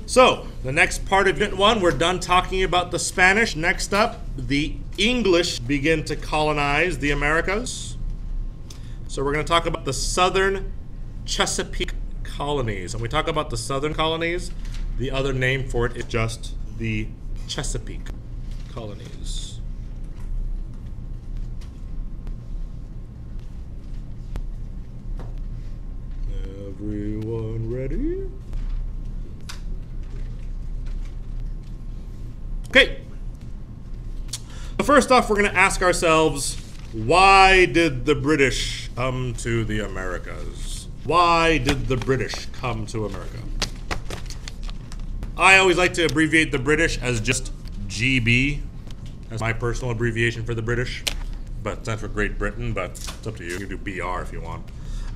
So, the next part of Unit 1, we're done talking about the Spanish. Next up, the English begin to colonize the Americas. So we're going to talk about the southern Chesapake colonies. And we talk about the southern colonies, the other name for it is just the Chesapeake colonies. Everyone ready? Okay. So first off, we're going to ask ourselves, why did the British come to the Americas? Why did the British come to America? I always like to abbreviate the British as just GB. That's my personal abbreviation for the British. But that's for Great Britain, but it's up to you. You can do BR if you want.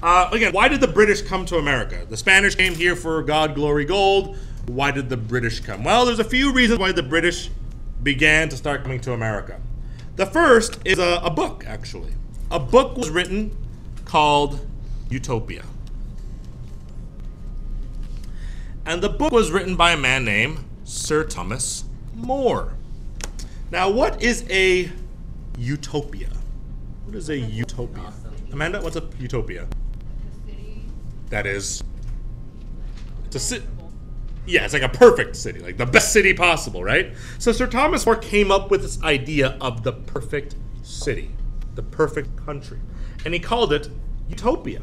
Again, why did the British come to America? The Spanish came here for God, glory, gold. Why did the British come? Well, there's a few reasons why the British began to start coming to America. The first is a book, actually. A book was written called Utopia. And the book was written by a man named Sir Thomas More. Now, what is a utopia? What is a utopia? Amanda, what's a utopia? That is, it's a city. Yeah, it's like a perfect city, like the best city possible, right? So Sir Thomas More came up with this idea of the perfect city, the perfect country. And he called it Utopia.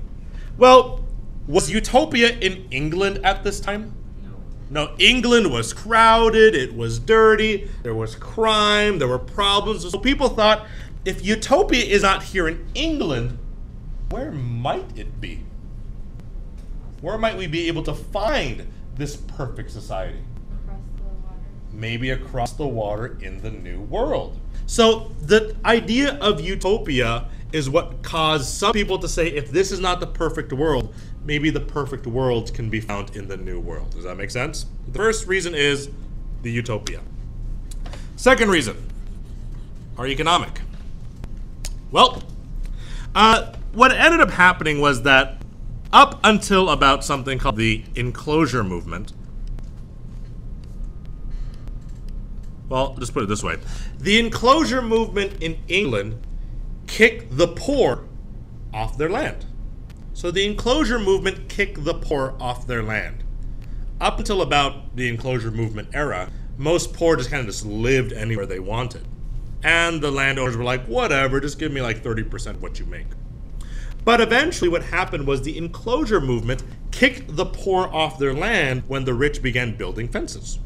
Well, was Utopia in England at this time? No, England was crowded, it was dirty, there was crime, there were problems. So people thought, if Utopia is not here in England, where might it be? Where might we be able to find this perfect society? Across the water. Maybe across the water in the New World. So the idea of utopia is what caused some people to say, if this is not the perfect world, maybe the perfect world can be found in the New World. Does that make sense? The first reason is the utopia. Second reason, our economic. Well, what ended up happening was that up until about something called the enclosure movement, well, just put it this way. The enclosure movement in England kicked the poor off their land. So the enclosure movement kicked the poor off their land. Up until about the enclosure movement era, most poor just kind of just lived anywhere they wanted. And the landowners were like, whatever, just give me like 30% of what you make. But eventually what happened was the enclosure movement kicked the poor off their land when the rich began building fences.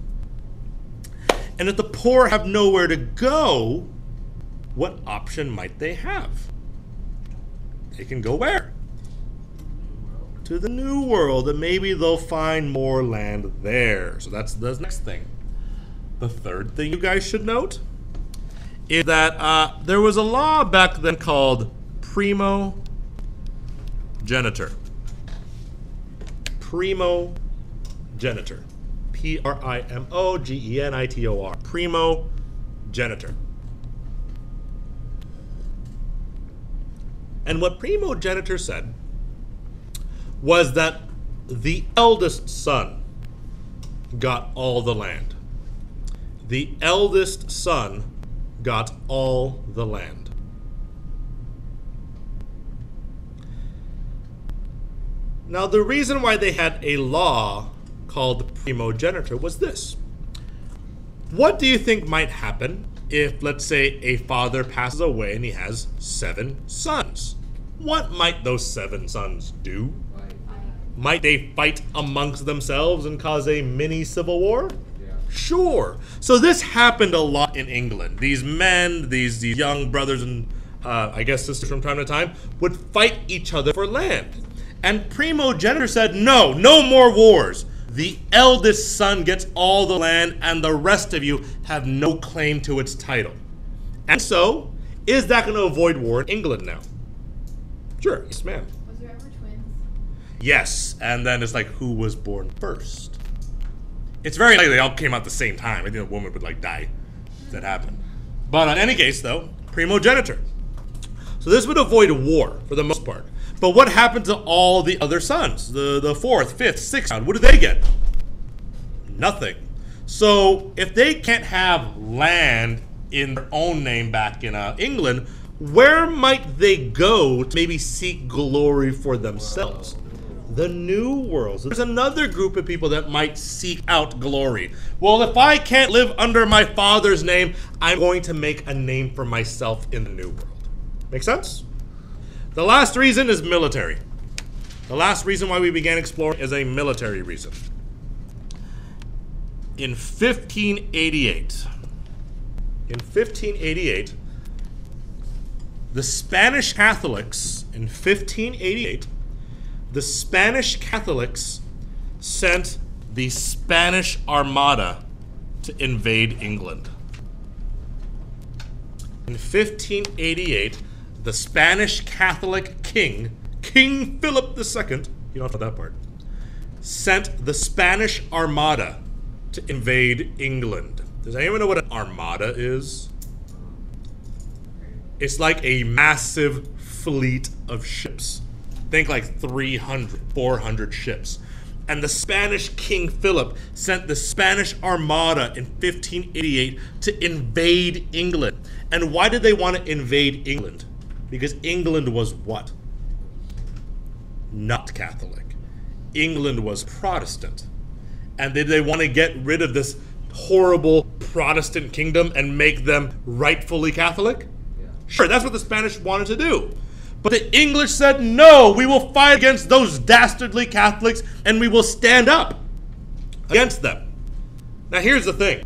And if the poor have nowhere to go, what option might they have? They can go where? To the New World, and maybe they'll find more land there. So that's the next thing. The third thing you guys should note is that there was a law back then called primogeniture. Primogeniture. P-R-I-M-O-G-E-N-I-T-O-R. Primogeniture. And what primogeniture said was that the eldest son got all the land. The eldest son got all the land. Now, the reason why they had a law called primogeniture was this. What do you think might happen if, let's say, a father passes away and he has 7 sons? What might those 7 sons do? Might they fight amongst themselves and cause a mini civil war? Yeah. Sure. So this happened a lot in England. These men, these young brothers and I guess sisters from time to time, would fight each other for land. And primogeniture said, no more wars. The eldest son gets all the land and the rest of you have no claim to its title. And so, is that going to avoid war in England now? Sure, yes ma'am. Was there ever twins? Yes, and then it's like, who was born first? It's very likely they all came out at the same time. I think a woman would like die if that happened. But in any case though, primogeniture. So this would avoid war for the most part. But what happened to all the other sons? The 4th, 5th, 6th round, what did they get? Nothing. So if they can't have land in their own name back in England, where might they go to maybe seek glory for themselves? The New World. So there's another group of people that might seek out glory. Well, if I can't live under my father's name, I'm going to make a name for myself in the New World. Make sense? The last reason is military. The last reason why we began exploring is a military reason. In 1588, the Spanish Catholics, the Spanish Catholics sent the Spanish Armada to invade England. In 1588, the Spanish Catholic king, King Philip II, you don't know that part, sent the Spanish Armada to invade England. Does anyone know what an armada is? It's like a massive fleet of ships. Think like 300, 400 ships. And the Spanish King Philip sent the Spanish Armada in 1588 to invade England. And why did they want to invade England? Because England was what? Not Catholic. England was Protestant. And did they want to get rid of this horrible Protestant kingdom and make them rightfully Catholic? Yeah. Sure, that's what the Spanish wanted to do. But the English said, no, we will fight against those dastardly Catholics and we will stand up against them. Now here's the thing.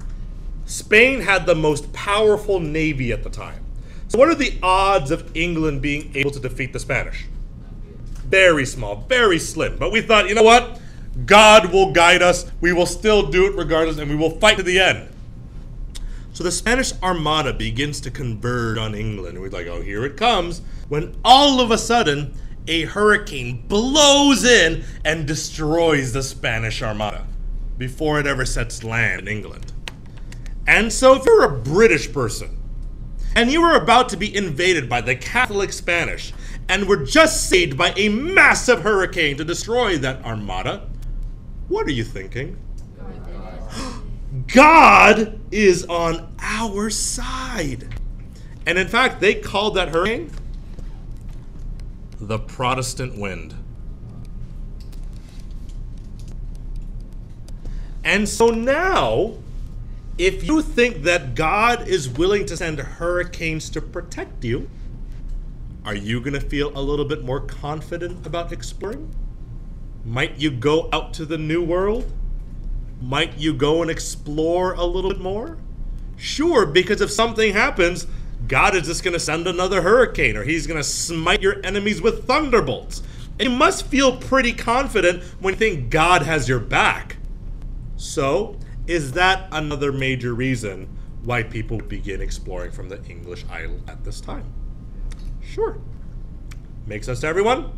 Spain had the most powerful navy at the time. So what are the odds of England being able to defeat the Spanish? Very small, very slim. But we thought, you know what? God will guide us. We will still do it regardless, and we will fight to the end. So the Spanish Armada begins to converge on England. And we're like, oh, here it comes. When all of a sudden, a hurricane blows in and destroys the Spanish Armada before it ever sets land in England. And so if you're a British person, and you were about to be invaded by the Catholic Spanish, and were just saved by a massive hurricane to destroy that armada, what are you thinking? God is on our side. And in fact, they called that hurricane the Protestant wind. And so now, if you think that God is willing to send hurricanes to protect you, are you going to feel a little bit more confident about exploring? Might you go out to the New World? Might you go and explore a little bit more? Sure, because if something happens, God is just going to send another hurricane, or he's going to smite your enemies with thunderbolts. And you must feel pretty confident when you think God has your back. So, is that another major reason why people begin exploring from the English island at this time? Sure. Makes sense to everyone?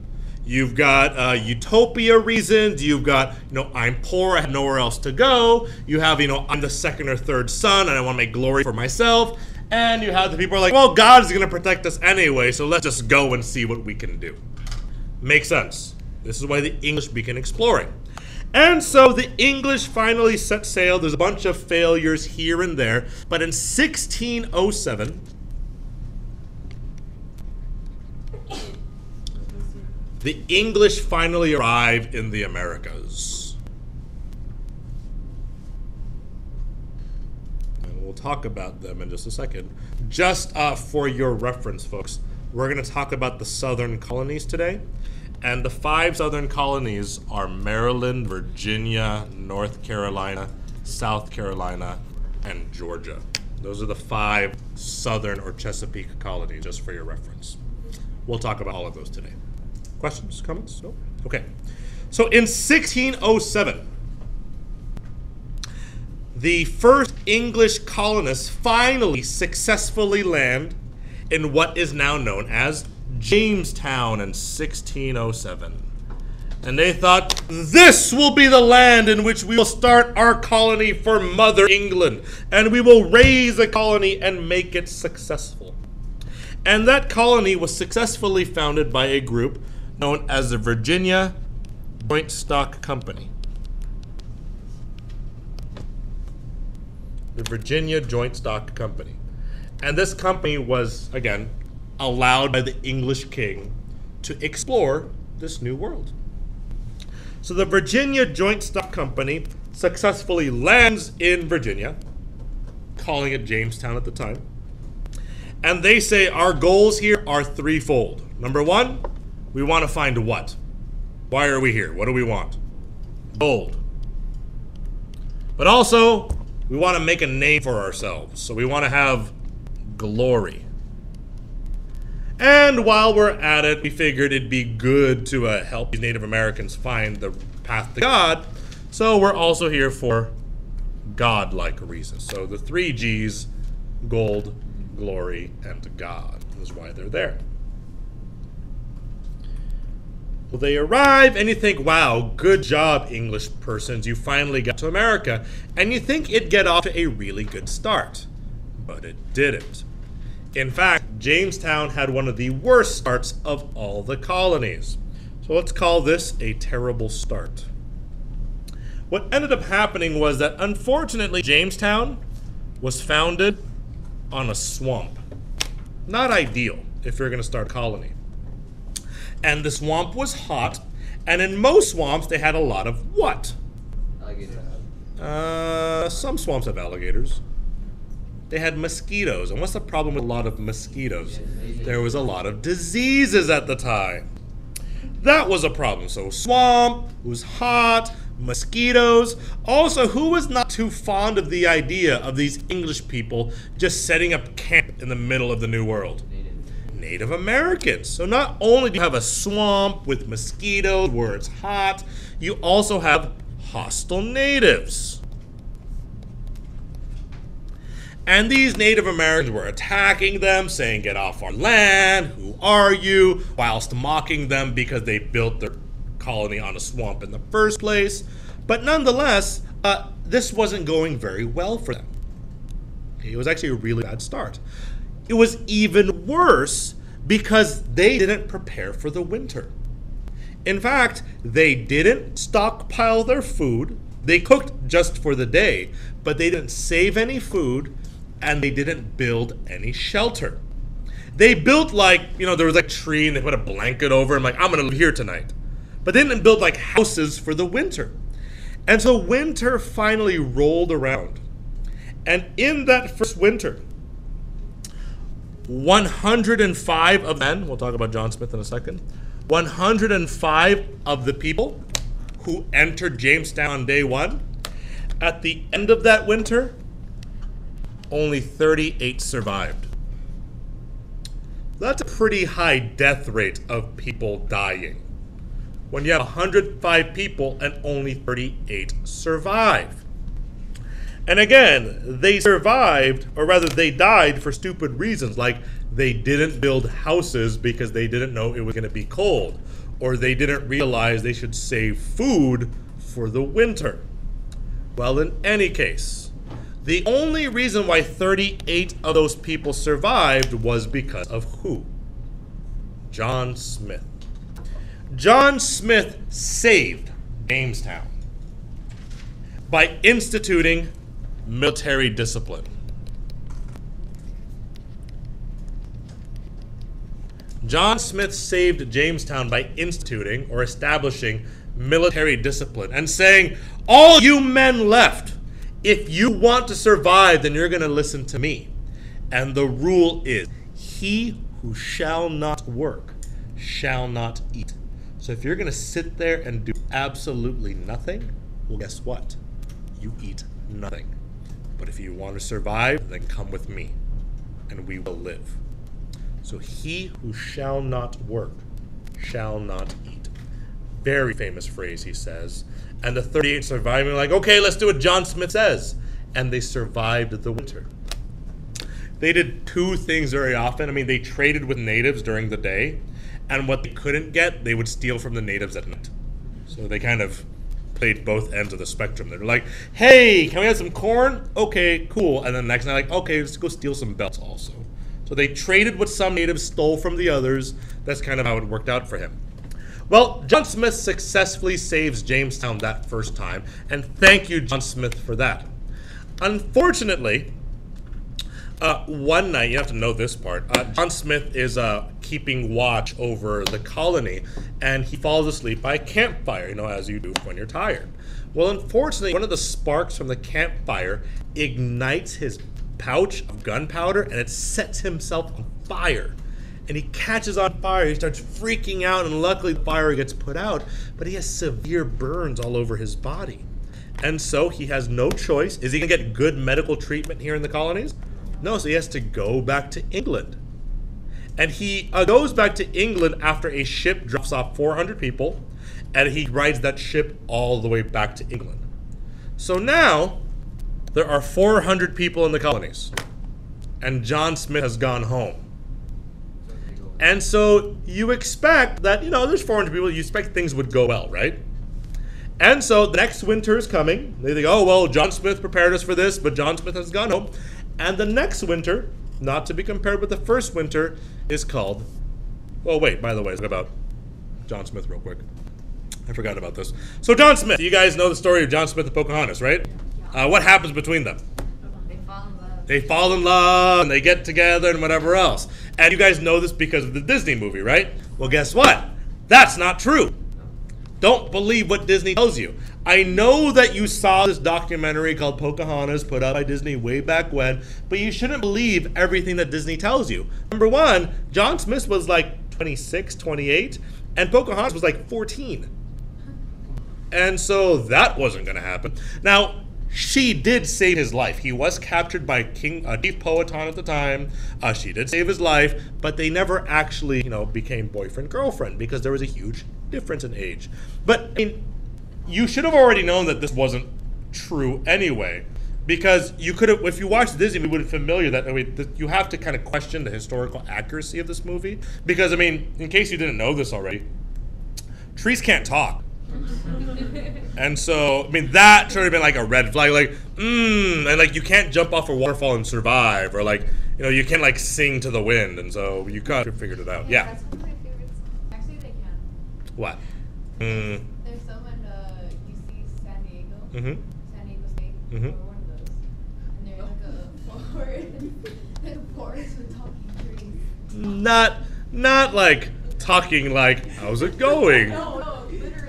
You've got utopia reasons. You've got, I'm poor, I have nowhere else to go. You have, I'm the second or third son and I want to make glory for myself. And you have the people who are like, well, God's going to protect us anyway, so let's just go and see what we can do. Makes sense. This is why the English began exploring. And so the English finally set sail. There's a bunch of failures here and there. But in 1607, the English finally arrived in the Americas. And we'll talk about them in just a second. Just for your reference, folks, we're going to talk about the southern colonies today. And the 5 southern colonies are Maryland, Virginia, North Carolina, South Carolina, and Georgia. Those are the 5 southern or Chesapake colonies, just for your reference. We'll talk about all of those today. Questions, comments? No? Okay. So in 1607, the first English colonists finally successfully land in what is now known as Jamestown in 1607. And they thought, this will be the land in which we will start our colony for Mother England, and we will raise a colony and make it successful. And that colony was successfully founded by a group known as the Virginia Joint Stock Company. the Virginia Joint Stock Company. And this company was, again, allowed by the English king to explore this new world. So the Virginia Joint Stock Company successfully lands in Virginia, calling it Jamestown at the time. And they say our goals here are threefold. Number one, we want to find what? Why are we here? What do we want? Gold. But also, we want to make a name for ourselves. So we want to have glory. And while we're at it, we figured it'd be good to help these Native Americans find the path to God. So we're also here for God-like reasons. So the three G's, gold, glory, and God, is why they're there. Well, they arrive and you think, wow, good job, English persons. You finally got to America. And you think it'd get off to a really good start. But it didn't. In fact, Jamestown had one of the worst starts of all the colonies. So let's call this a terrible start. What ended up happening was that, unfortunately, Jamestown was founded on a swamp. Not ideal if you're going to start a colony. And the swamp was hot, and in most swamps they had a lot of what? Alligators. Some swamps have alligators. They had mosquitoes. And what's the problem with a lot of mosquitoes? There was a lot of diseases at the time. That was a problem. So swamp, it was hot, mosquitoes. Also, who was not too fond of the idea of these English people just setting up camp in the middle of the New World? Native Americans. So not only do you have a swamp with mosquitoes where it's hot, you also have hostile natives. And these Native Americans were attacking them, saying, get off our land, who are you? Whilst mocking them because they built their colony on a swamp in the first place. But nonetheless, this wasn't going very well for them. It was actually a really bad start. It was even worse because they didn't prepare for the winter. In fact, they didn't stockpile their food. They cooked just for the day, but they didn't save any food, and they didn't build any shelter. They built there was a tree and they put a blanket over and I'm gonna live here tonight. But they didn't build houses for the winter. And so winter finally rolled around. And in that first winter, 105 of men, we'll talk about John Smith in a second, 105 of the people who entered Jamestown on day one, at the end of that winter, only 38 survived. That's a pretty high death rate of people dying. When you have 105 people and only 38 survive. And again, they survived, or rather they died for stupid reasons, like they didn't build houses because they didn't know it was going to be cold, or they didn't realize they should save food for the winter. Well, in any case, the only reason why 38 of those people survived was because of who? John Smith. John Smith saved Jamestown by instituting military discipline. John Smith saved Jamestown by instituting or establishing military discipline and saying, all you men left, if you want to survive, then you're going to listen to me. And the rule is, he who shall not work shall not eat. So if you're going to sit there and do absolutely nothing, well, guess what? You eat nothing. But if you want to survive, then come with me, and we will live. So he who shall not work shall not eat. Very famous phrase, he says. And the 38 surviving okay, let's do what John Smith says. And they survived the winter. They did two things very often. They traded with natives during the day, and what they couldn't get, they would steal from the natives at night. So they kind of played both ends of the spectrum. They're like, hey, can we have some corn? Okay, cool. And then the next night, okay, let's go steal some belts also. So they traded what some natives stole from the others. That's kind of how it worked out for him. Well, John Smith successfully saves Jamestown that first time, and thank you, John Smith, for that. Unfortunately, one night, you have to know this part, John Smith is keeping watch over the colony, and he falls asleep by a campfire, as you do when you're tired. Well, unfortunately, one of the sparks from the campfire ignites his pouch of gunpowder, and it sets himself on fire. And he catches on fire, he starts freaking out, and luckily the fire gets put out, but he has severe burns all over his body. And so he has no choice. Is he gonna get good medical treatment here in the colonies? No, so he has to go back to England. And he goes back to England after a ship drops off 400 people, and he rides that ship all the way back to England. So now, there are 400 people in the colonies, and John Smith has gone home. And so you expect that, there's 400 people, you expect things would go well, right? And so the next winter is coming. They think, oh, well, John Smith prepared us for this, but John Smith has gone home. And the next winter, not to be compared with the first winter, is called... Well, wait, by the way, let's talk about John Smith real quick. I forgot about this. So John Smith, you guys know the story of John Smith and Pocahontas, right? What happens between them? They fall in love. They fall in love, and they get together, and whatever else. And you guys know this because of the Disney movie, right? Well, guess what? That's not true. Don't believe what Disney tells you. I know that you saw this documentary called Pocahontas put out by Disney way back when, but you shouldn't believe everything that Disney tells you. Number one, John Smith was like 26, 28, and Pocahontas was like 14. And so that wasn't going to happen. Now, she did save his life. He was captured by Chief Powhatan at the time. She did save his life, but they never actually, became boyfriend-girlfriend because there was a huge difference in age. But, you should have already known that this wasn't true anyway, because you could have, if you watched Disney, we would have familiar that you have to kind of question the historical accuracy of this movie, because, in case you didn't know this already, trees can't talk. And so, that should have been like a red flag, and you can't jump off a waterfall and survive, or you can't sing to the wind, and so you kind of figured it out. Yeah. That's one of my favorite songs. Actually, they can. What? There's some when you see San Diego, San Diego State, or one of those, and they're like a forest with talking trees. Not like talking like, how's it going? No, literally.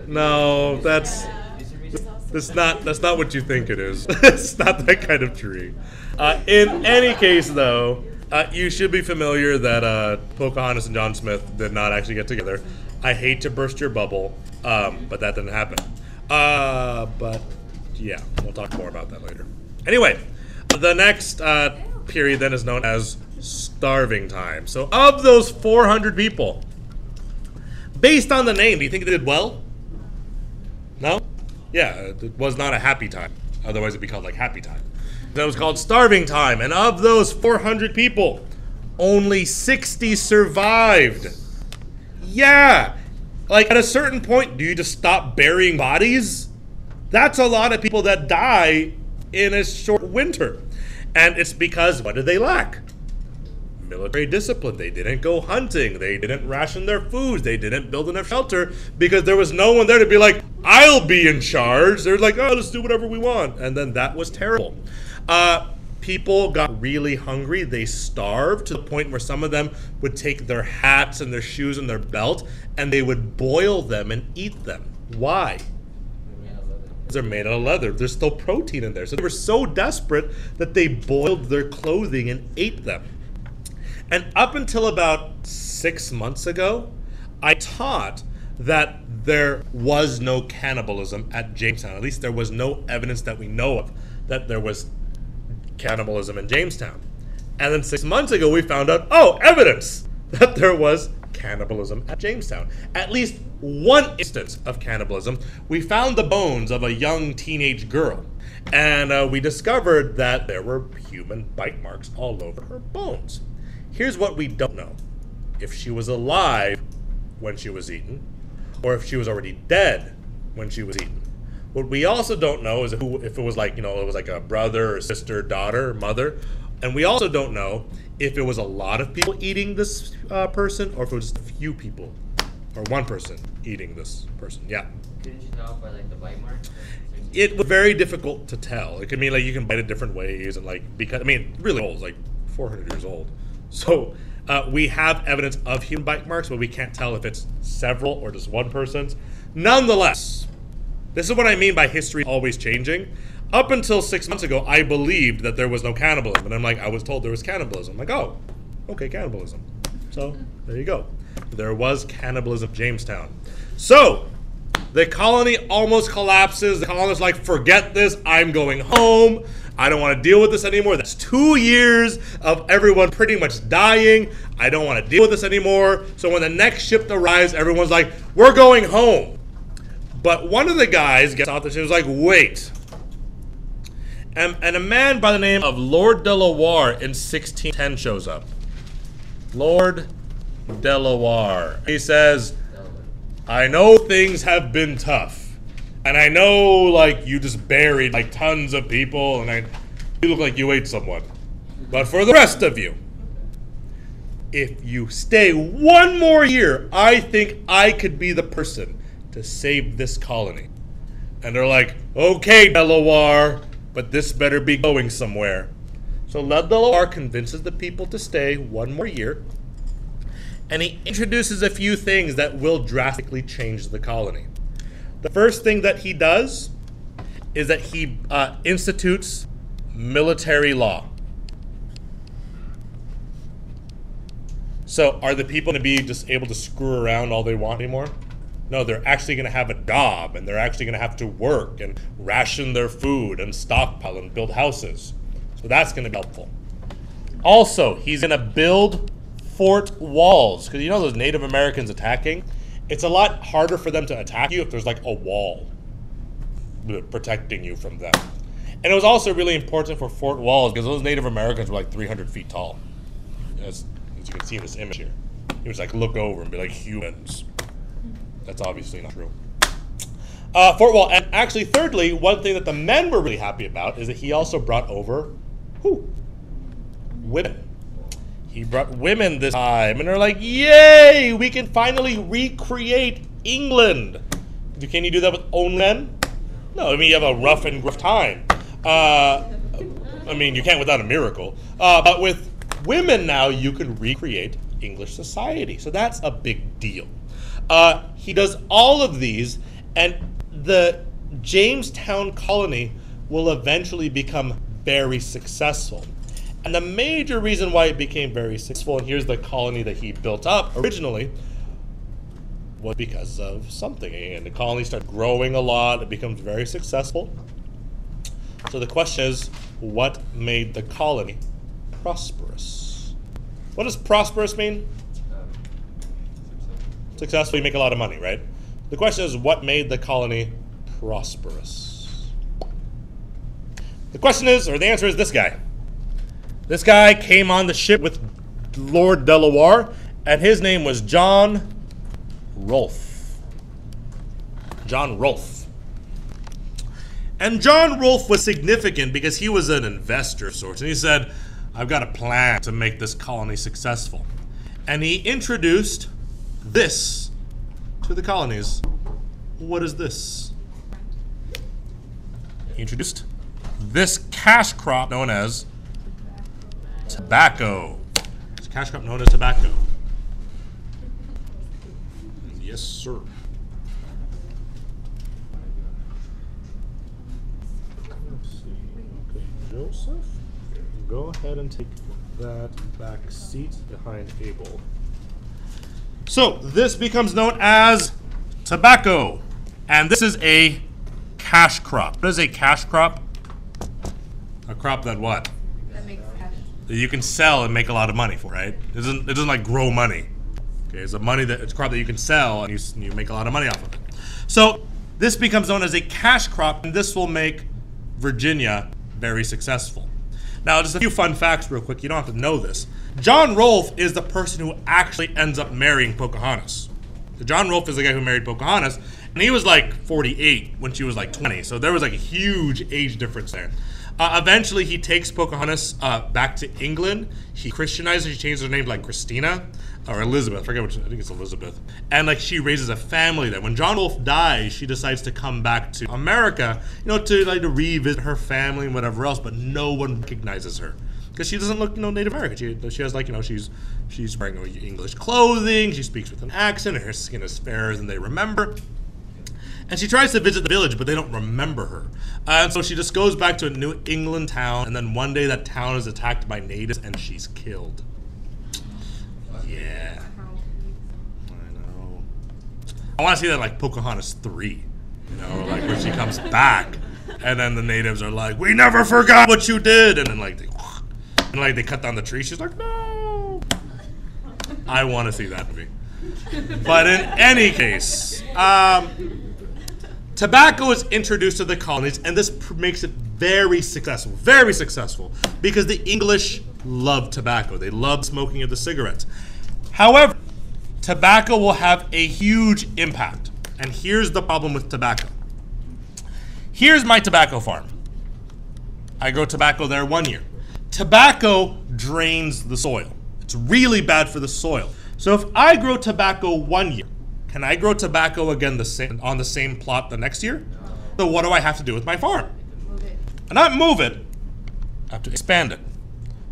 No, that's not what you think it is. It's not that kind of tree. In any case, though, you should be familiar that Pocahontas and John Smith did not actually get together. I hate to burst your bubble, but that didn't happen. But yeah, we'll talk more about that later. Anyway, the next period then is known as starving time. So of those 400 people, based on the name, do you think they did well? No? Yeah, it was not a happy time. Otherwise it'd be called happy time. That was called starving time. And of those 400 people, only 60 survived. Yeah. At a certain point, do you just stop burying bodies? That's a lot of people that die in a short winter. And it's because, what did they lack? Military discipline. They didn't go hunting. They didn't ration their foods. They didn't build enough shelter because there was no one there to be like, I'll be in charge. They're like, oh, let's do whatever we want. And then that was terrible. People got really hungry. They starved to the point where some of them would take their hats and their shoes and their belt and they would boil them and eat them. Why? They're made out of leather. There's still protein in there. So they were so desperate that they boiled their clothing and ate them. And up until about 6 months ago, I taught that there was no cannibalism at Jamestown. At least there was no evidence that we know of that there was cannibalism in Jamestown. And then 6 months ago, we found out, evidence that there was cannibalism at Jamestown. At least one instance of cannibalism. We found the bones of a young teenage girl. And we discovered that there were human bite marks all over her bones. Here's what we don't know. If she was alive when she was eaten, or if she was already dead when she was eaten. What we also don't know is if it was it was like a brother or sister, daughter, mother. And we also don't know if it was a lot of people eating this person, or if it was just a few people, or one person eating this person. Yeah. Couldn't you tell by like the bite marks? It was very difficult to tell. It could mean like you can bite it different ways, and like because I mean really old, like 400 years old. So we have evidence of human bite marks, but we can't tell if it's several or just one person's. Nonetheless, this is what I mean by history always changing. Up until 6 months ago, I believed that there was no cannibalism, and I'm like, I was told there was cannibalism. I'm like, oh, okay, cannibalism. So there you go. There was cannibalism in Jamestown. So the colony almost collapses. The colonists like, forget this. I'm going home. I don't want to deal with this anymore. That's 2 years of everyone pretty much dying. I don't want to deal with this anymore. So when the next ship arrives, everyone's like, we're going home. But one of the guys gets off the ship and is like, wait. And a man by the name of Lord Delaware in 1610 shows up. Lord Delaware. He says, I know things have been tough. And I know, like, you just buried, like, tons of people, and you look like you ate someone. But for the rest of you, if you stay 1 more year, I think I could be the person to save this colony. And they're like, okay, Delaware, but this better be going somewhere. So Lord Delaware convinces the people to stay 1 more year, and he introduces a few things that will drastically change the colony. The first thing that he does is that he institutes military law. So are the people going to be just able to screw around all they want anymore? No, they're actually going to have a job, and they're actually going to have to work and ration their food and stockpile and build houses. So that's going to be helpful. Also, he's going to build fort walls, because you know those Native Americans attacking? It's a lot harder for them to attack you if there's like a wall protecting you from them. And it was also really important for fort walls because those Native Americans were like 300 feet tall. As you can see in this image here. He was like look over and be like humans. That's obviously not true. Fort wall. And actually, thirdly, one thing that the men were really happy about is that he also brought over women. He brought women this time, and they're like, yay, we can finally recreate England. Can you do that with only men? No, I mean, you have a rough and gruff time. I mean, you can't without a miracle. But with women now, you can recreate English society. So that's a big deal. He does all of these, and the Jamestown colony will eventually become very successful. And the major reason why it became very successful, and here's the colony that he built up originally, was because of something. And the colony started growing a lot. It becomes very successful. So the question is, what made the colony prosperous? What does prosperous mean? Successful, you make a lot of money, right? The question is, what made the colony prosperous? The question is, or the answer is this guy. This guy came on the ship with Lord Delaware, and his name was John Rolfe. John Rolfe. And John Rolfe was significant because he was an investor of sorts, and he said, I've got a plan to make this colony successful. And he introduced this to the colonies. What is this? He introduced this cash crop known as tobacco. It's a cash crop known as tobacco. Yes, sir. Let's see. Okay, Joseph, go ahead and take that back seat behind Abel. So this becomes known as tobacco, and this is a cash crop. What is a cash crop? A crop that what? That makes cash. That you can sell and make a lot of money for, right? It doesn't like grow money. Okay, it's a crop that you can sell and you make a lot of money off of it. So this becomes known as a cash crop, and this will make Virginia very successful. Now, just a few fun facts real quick. You don't have to know this. John Rolfe is the person who actually ends up marrying Pocahontas. So John Rolfe is the guy who married Pocahontas, and he was like 48 when she was like 20. So there was like a huge age difference there. Eventually, he takes Pocahontas back to England. He Christianizes her. She changes her name to like Christina or Elizabeth. I forget which. I think it's Elizabeth. And like she raises a family there. When John Wolfe dies, she decides to come back to America, to revisit her family and whatever else. But no one recognizes her because she doesn't look, Native American. She has like, she's wearing English clothing. She speaks with an accent. And her skin is fairer than they remember. And she tries to visit the village, but they don't remember her. And so she just goes back to a New England town, and then one day that town is attacked by natives, and she's killed. Yeah. I know. I want to see that like Pocahontas 3, like where she comes back, and then the natives are like, "We never forgot what you did," and then they cut down the tree. She's like, "No." I want to see that movie. But in any case, tobacco is introduced to the colonies, and this makes it very successful, because the English love tobacco. They love smoking of the cigarettes. However, tobacco will have a huge impact, and here's the problem with tobacco. Here's my tobacco farm. I grow tobacco there 1 year. Tobacco drains the soil. It's really bad for the soil. So if I grow tobacco 1 year, can I grow tobacco again on the same plot the next year? So what do I have to do with my farm? Move it. And not move it, I have to expand it.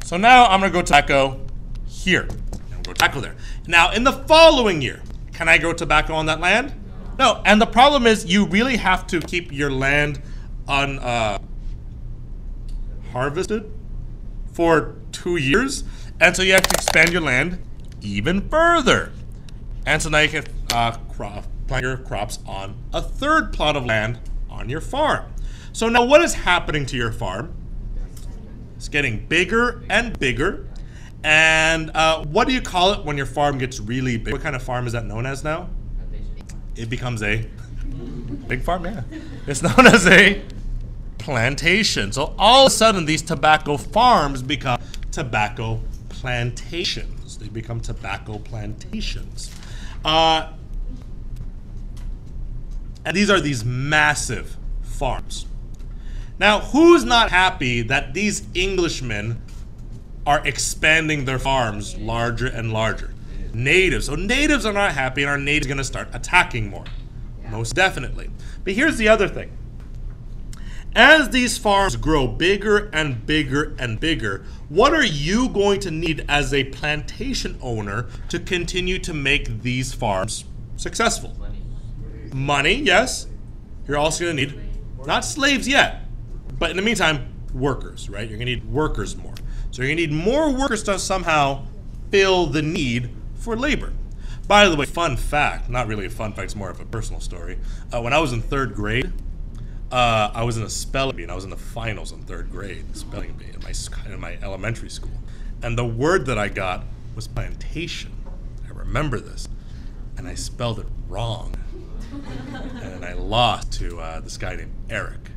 So now I'm gonna grow tobacco here. I'm gonna grow tobacco there. Now in the following year, can I grow tobacco on that land? No, and the problem is you really have to keep your land harvested for 2 years. And so you have to expand your land even further. And so now you can plant your crops on a third plot of land on your farm. So now what is happening to your farm? It's getting bigger and bigger. And what do you call it when your farm gets really big? What kind of farm is that known as now? It becomes a big farm, yeah. It's known as a plantation. So all of a sudden these tobacco farms become tobacco plantations. They become tobacco plantations. And these are these massive farms. Now, who's not happy that these Englishmen are expanding their farms larger and larger? Natives. So natives are not happy, and our natives are going to start attacking more. Most definitely. But here's the other thing. As these farms grow bigger and bigger and bigger, what are you going to need as a plantation owner to continue to make these farms successful? Money, yes. You're also going to need, not slaves yet, but in the meantime, workers, right? You're going to need workers more. So you're going to need more workers to somehow fill the need for labor. By the way, fun fact, not really a fun fact, it's more of a personal story. When I was in 3rd grade, I was in a spelling bee, and I was in the finals in 3rd grade, spelling bee in my elementary school. And the word that I got was plantation. I remember this. And I spelled it wrong. And I lost to this guy named Eric.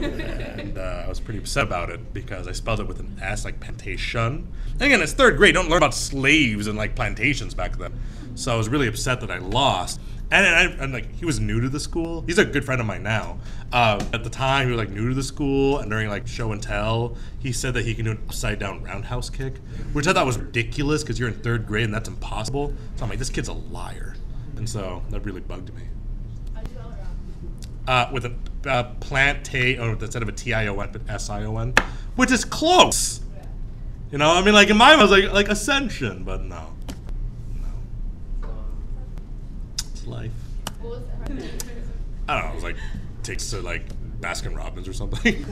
And I was pretty upset about it because I spelled it with an S, like plantation. And again, it's 3rd grade. Don't learn about slaves and like plantations back then. So I was really upset that I lost. And like he was new to the school. He's a good friend of mine now. At the time, he was like new to the school, and during like show and tell, he said that he can do an upside down roundhouse kick, which I thought was ridiculous because you're in 3rd grade and that's impossible. So I'm like, this kid's a liar, and so that really bugged me. With a plantation, instead of a T-I-O-N, but S-I-O-N, which is close. You know, I mean, like in my mind, I was like ascension, but no. Life. I don't know, it was like takes to like Baskin Robbins or something.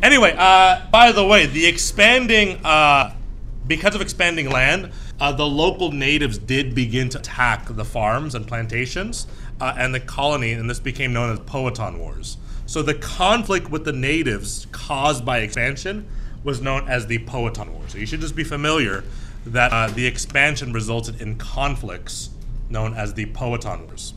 Anyway, by the way, the expanding because of expanding land, the local natives did begin to attack the farms and plantations and the colony, and this became known as Powhatan Wars. So the conflict with the natives caused by expansion was known as the Powhatan Wars. So you should just be familiar that the expansion resulted in conflicts known as the Powhatan Wars.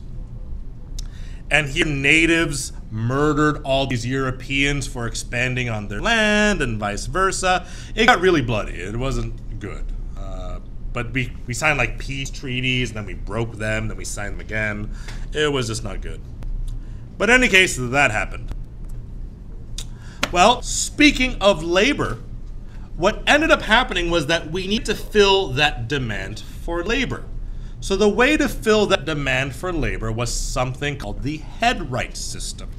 And here natives murdered all these Europeans for expanding on their land and vice versa. It got really bloody. It wasn't good. But we signed like peace treaties, and then we broke them, then we signed them again. It was just not good. But in any case, that happened. Well, speaking of labor, what ended up happening was that we need to fill that demand for labor. So the way to fill that demand for labor was something called the Headright system.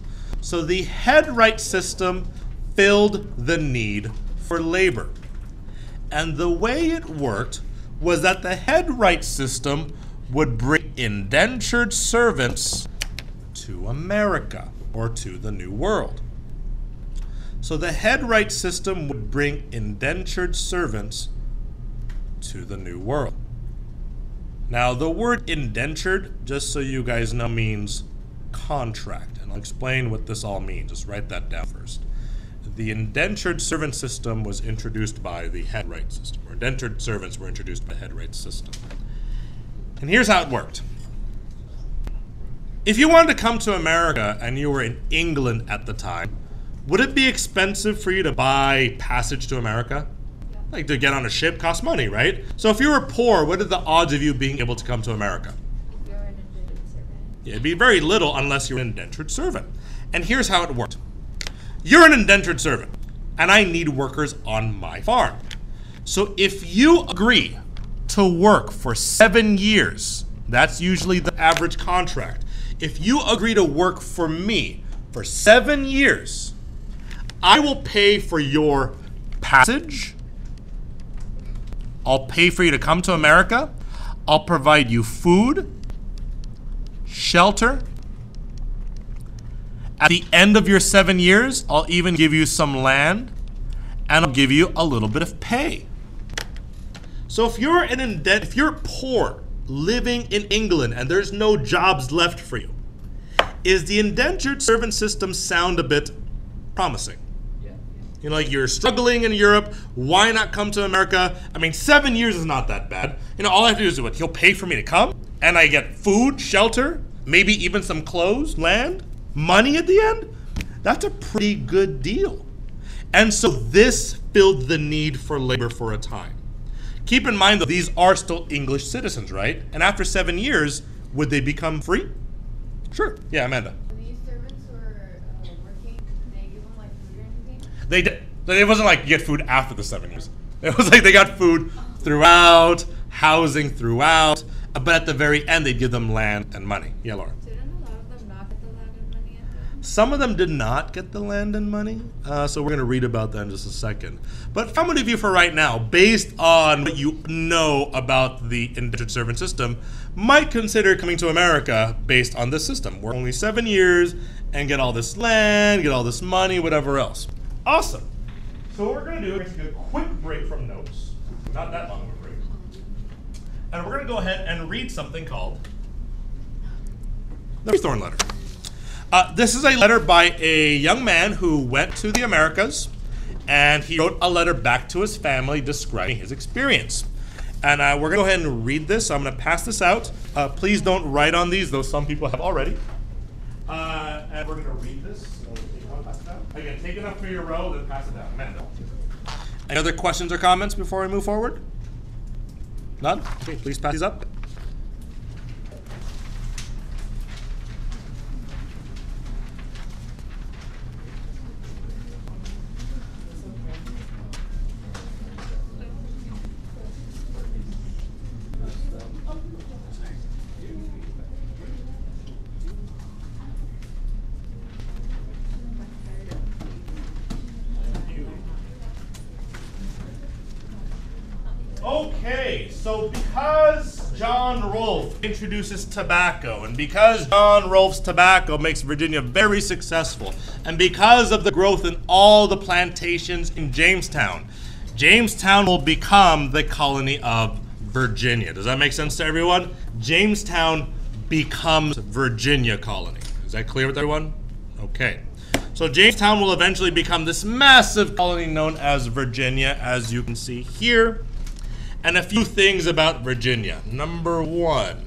So the Headright system filled the need for labor. And the way it worked was that the Headright system would bring indentured servants to America or to the New World. So the Headright system would bring indentured servants to the New World. Now, the word indentured, just so you guys know, means contract. And I'll explain what this all means. Just write that down first. The indentured servant system was introduced by the Headright system, or indentured servants were introduced by the Headright system. And here's how it worked. If you wanted to come to America and you were in England at the time, would it be expensive for you to buy passage to America? Like to get on a ship costs money, right? So if you were poor, what are the odds of you being able to come to America? If you're an indentured servant. Yeah, it'd be very little unless you're an indentured servant. And here's how it worked. You're an indentured servant, and I need workers on my farm. So if you agree to work for 7 years, that's usually the average contract. If you agree to work for me for 7 years, I will pay for your passage. I'll pay for you to come to America. I'll provide you food, shelter. At the end of your 7 years, I'll even give you some land, and I'll give you a little bit of pay. So if you're poor, living in England, and there's no jobs left for you, is the indentured servant system sound a bit promising? You know, like you're struggling in Europe, why not come to America? I mean, 7 years is not that bad. You know, all I have to do is what? He'll pay for me to come, and I get food, shelter, maybe even some clothes, land, money at the end. That's a pretty good deal. And so this filled the need for labor for a time. Keep in mind, though, these are still English citizens, right? And after 7 years, would they become free? Sure. Yeah, Amanda. These servants were working, they give them like food or anything? They did. It wasn't like you get food after the 7 years. It was like they got food throughout, housing throughout, but at the very end, they'd give them land and money. Yeah, Laura. Didn't a lot of them not get the land and money at the end? Some of them did not get the land and money, so we're going to read about that in just a second. But how many of you for right now, based on what you know about the indentured servant system, might consider coming to America based on this system? Work only 7 years and get all this land, get all this money, whatever else. Awesome. So what we're going to do is take a quick break from notes, not that long of a break, and we're going to go ahead and read something called the Thorn Letter. This is a letter by a young man who went to the Americas, and he wrote a letter back to his family describing his experience. And we're going to go ahead and read this. So I'm going to pass this out. Please don't write on these, though some people have already. And we're going to read this. Again, take it up for your row, then pass it down. Amanda. Any other questions or comments before we move forward? None? Okay, please pass these up. Okay, so because John Rolfe introduces tobacco, and because John Rolfe's tobacco makes Virginia very successful, and because of the growth in all the plantations in Jamestown, Jamestown will become the colony of Virginia. Does that make sense to everyone? Jamestown becomes Virginia colony. Is that clear with everyone? Okay. So Jamestown will eventually become this massive colony known as Virginia, as you can see here. And a few things about Virginia. Number one,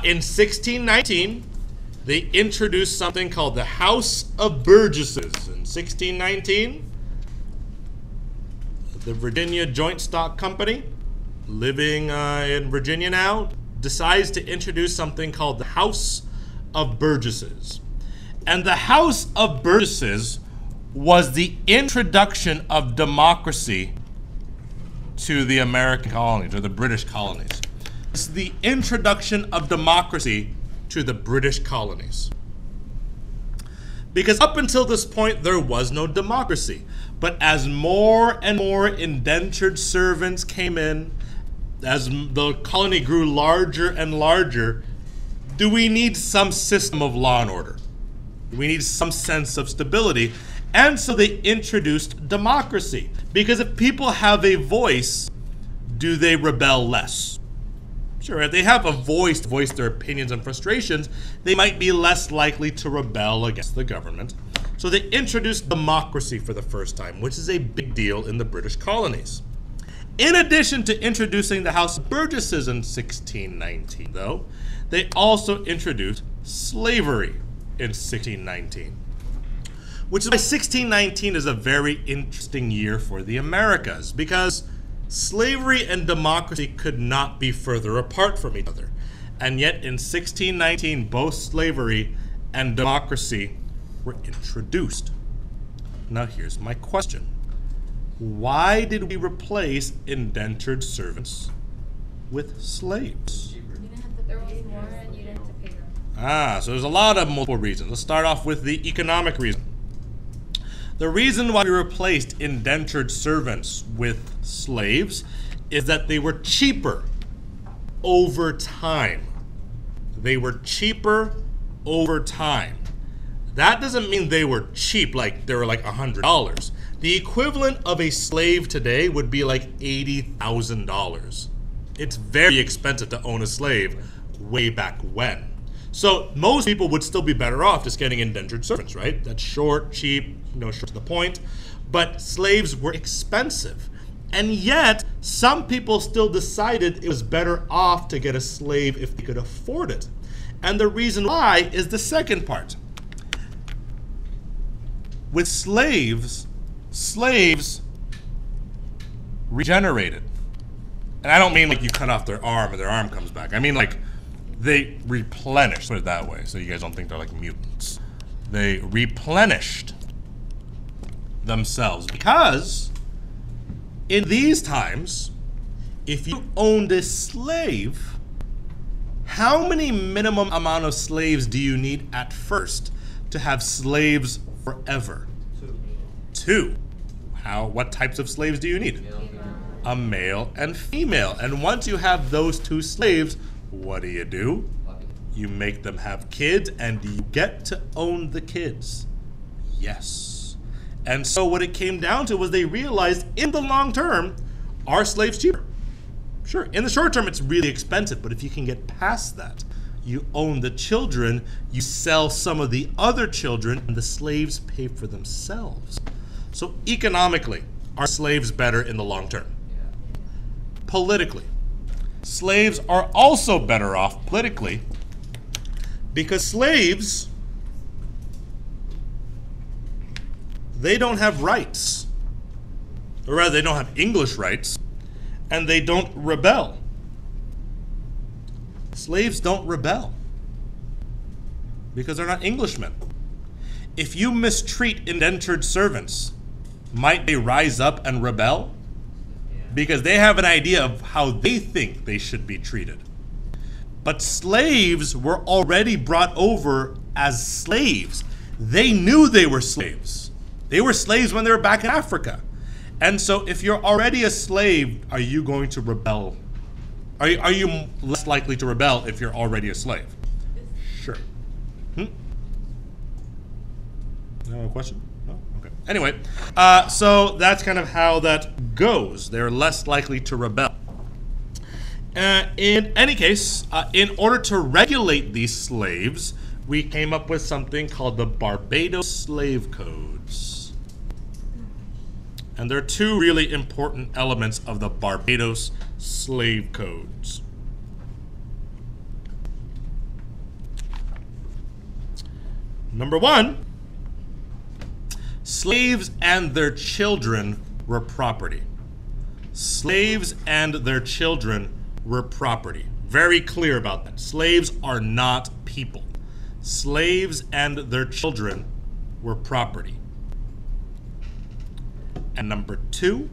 in 1619, they introduced something called the House of Burgesses. In 1619, the Virginia Joint Stock Company, living in Virginia now, decides to introduce something called the House of Burgesses. And the House of Burgesses was the introduction of democracy to the American colonies, or the British colonies. It's the introduction of democracy to the British colonies. Because up until this point, there was no democracy. But as more and more indentured servants came in, as the colony grew larger and larger, do we need some system of law and order? We need some sense of stability. And so they introduced democracy. Because if people have a voice, do they rebel less? Sure, if they have a voice to voice their opinions and frustrations, they might be less likely to rebel against the government. So they introduced democracy for the first time, which is a big deal in the British colonies. In addition to introducing the House of Burgesses in 1619, though, they also introduced slavery in 1619. Which is why 1619 is a very interesting year for the Americas, because slavery and democracy could not be further apart from each other. And yet in 1619, both slavery and democracy were introduced. Now here's my question. Why did we replace indentured servants with slaves? There was more and you didn't have to pay them. So there's a lot of multiple reasons. Let's start off with the economic reason. The reason why we replaced indentured servants with slaves is that they were cheaper over time. They were cheaper over time. That doesn't mean they were cheap, like they were like $100. The equivalent of a slave today would be like $80,000. It's very expensive to own a slave way back when. So most people would still be better off just getting indentured servants, right? That's short, cheap, short to the point. But slaves were expensive. And yet, some people still decided it was better off to get a slave if they could afford it. And the reason why is the second part. With slaves regenerated. And I don't mean like you cut off their arm and their arm comes back. I mean like they replenished, put it that way, so you guys don't think they're like mutants. They replenished themselves because in these times, if you owned a slave, how many minimum amount of slaves do you need at first to have slaves forever? Two. What types of slaves do you need? A male and female. And once you have those two slaves, what do? You make them have kids, and do you get to own the kids? Yes. And so what it came down to was they realized in the long term, are slaves cheaper? Sure, in the short term it's really expensive, but if you can get past that, you own the children, you sell some of the other children, and the slaves pay for themselves. So economically, are slaves better in the long term? Politically, slaves are also better off politically because slaves, they don't have rights, or rather they don't have English rights, and they don't rebel. Slaves don't rebel because they're not Englishmen. If you mistreat indentured servants, might they rise up and rebel? Because they have an idea of how they think they should be treated. But slaves were already brought over as slaves. They knew they were slaves. They were slaves when they were back in Africa. And so if you're already a slave, are you going to rebel? Are you less likely to rebel if you're already a slave? Sure. No question? No? Okay. Anyway, so that's kind of how that goes. They're less likely to rebel. In any case, in order to regulate these slaves, we came up with something called the Barbados Slave Codes. And there are two really important elements of the Barbados Slave Codes. Number one, slaves and their children were property. Slaves and their children were property. Very clear about that. Slaves are not people. slaves and their children were property. And number 2,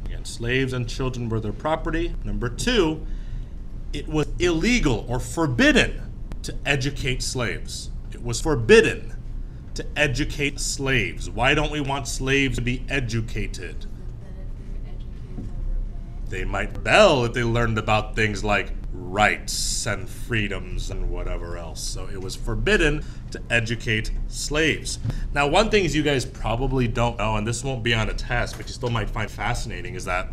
again, slaves and children were their property. Number 2, it was illegal or forbidden to educate slaves. It was forbidden to educate slaves. Why don't we want slaves to be educated? They might rebel if they learned about things like rights and freedoms and whatever else. So it was forbidden to educate slaves. Now, one thing you guys probably don't know, and this won't be on a test, but you still might find fascinating, is that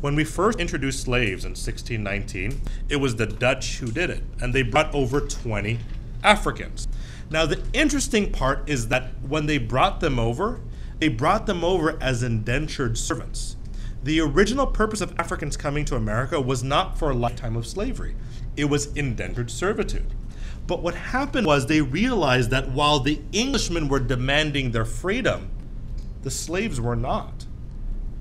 when we first introduced slaves in 1619, it was the Dutch who did it, and they brought over 20 Africans. Now, the interesting part is that when they brought them over as indentured servants. The original purpose of Africans coming to America was not for a lifetime of slavery. It was indentured servitude. But what happened was they realized that while the Englishmen were demanding their freedom, the slaves were not.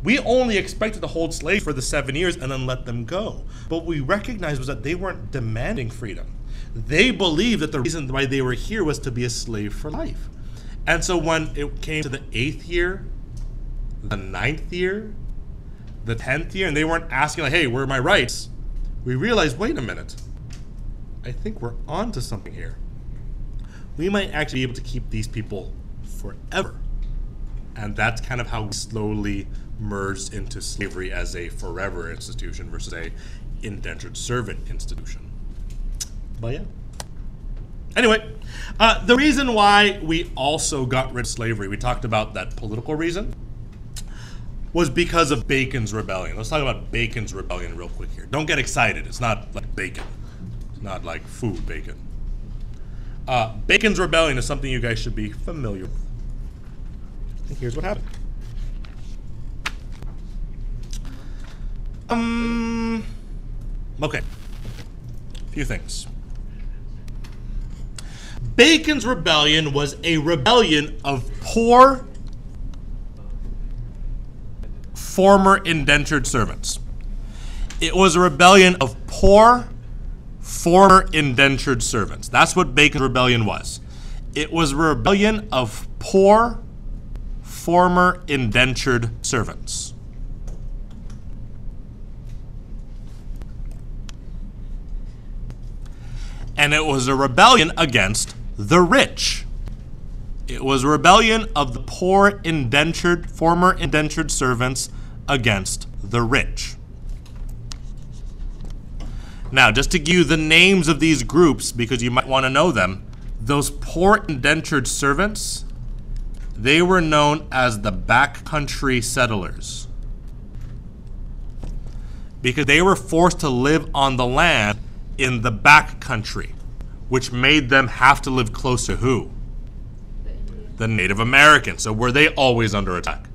We only expected to hold slaves for the 7 years and then let them go. But what we recognized was that they weren't demanding freedom. They believed that the reason why they were here was to be a slave for life. And so when it came to the 8th year, the 9th year, the 10th year, and they weren't asking like, hey, where are my rights? We realized, wait a minute, I think we're on to something here. We might actually be able to keep these people forever. And that's kind of how we slowly merged into slavery as a forever institution versus a indentured servant institution. But yeah. Anyway, the reason why we also got rid of slavery, we talked about that political reason, was because of Bacon's Rebellion. Let's talk about Bacon's Rebellion real quick here. Don't get excited. It's not like bacon. It's not like food bacon. Bacon's Rebellion is something you guys should be familiar with. And here's what happened. Okay. A few things. Bacon's Rebellion was a rebellion of poor former indentured servants. It was a rebellion of poor former indentured servants. That's what Bacon's Rebellion was. It was a rebellion of poor former indentured servants. And it was a rebellion against the rich. It was a rebellion of the poor indentured, former indentured servants against the rich. Now, just to give you the names of these groups, because you might want to know them, those poor indentured servants, they were known as the backcountry settlers, because they were forced to live on the land in the backcountry, which made them have to live close to who? The Native Americans. So were they always under attack?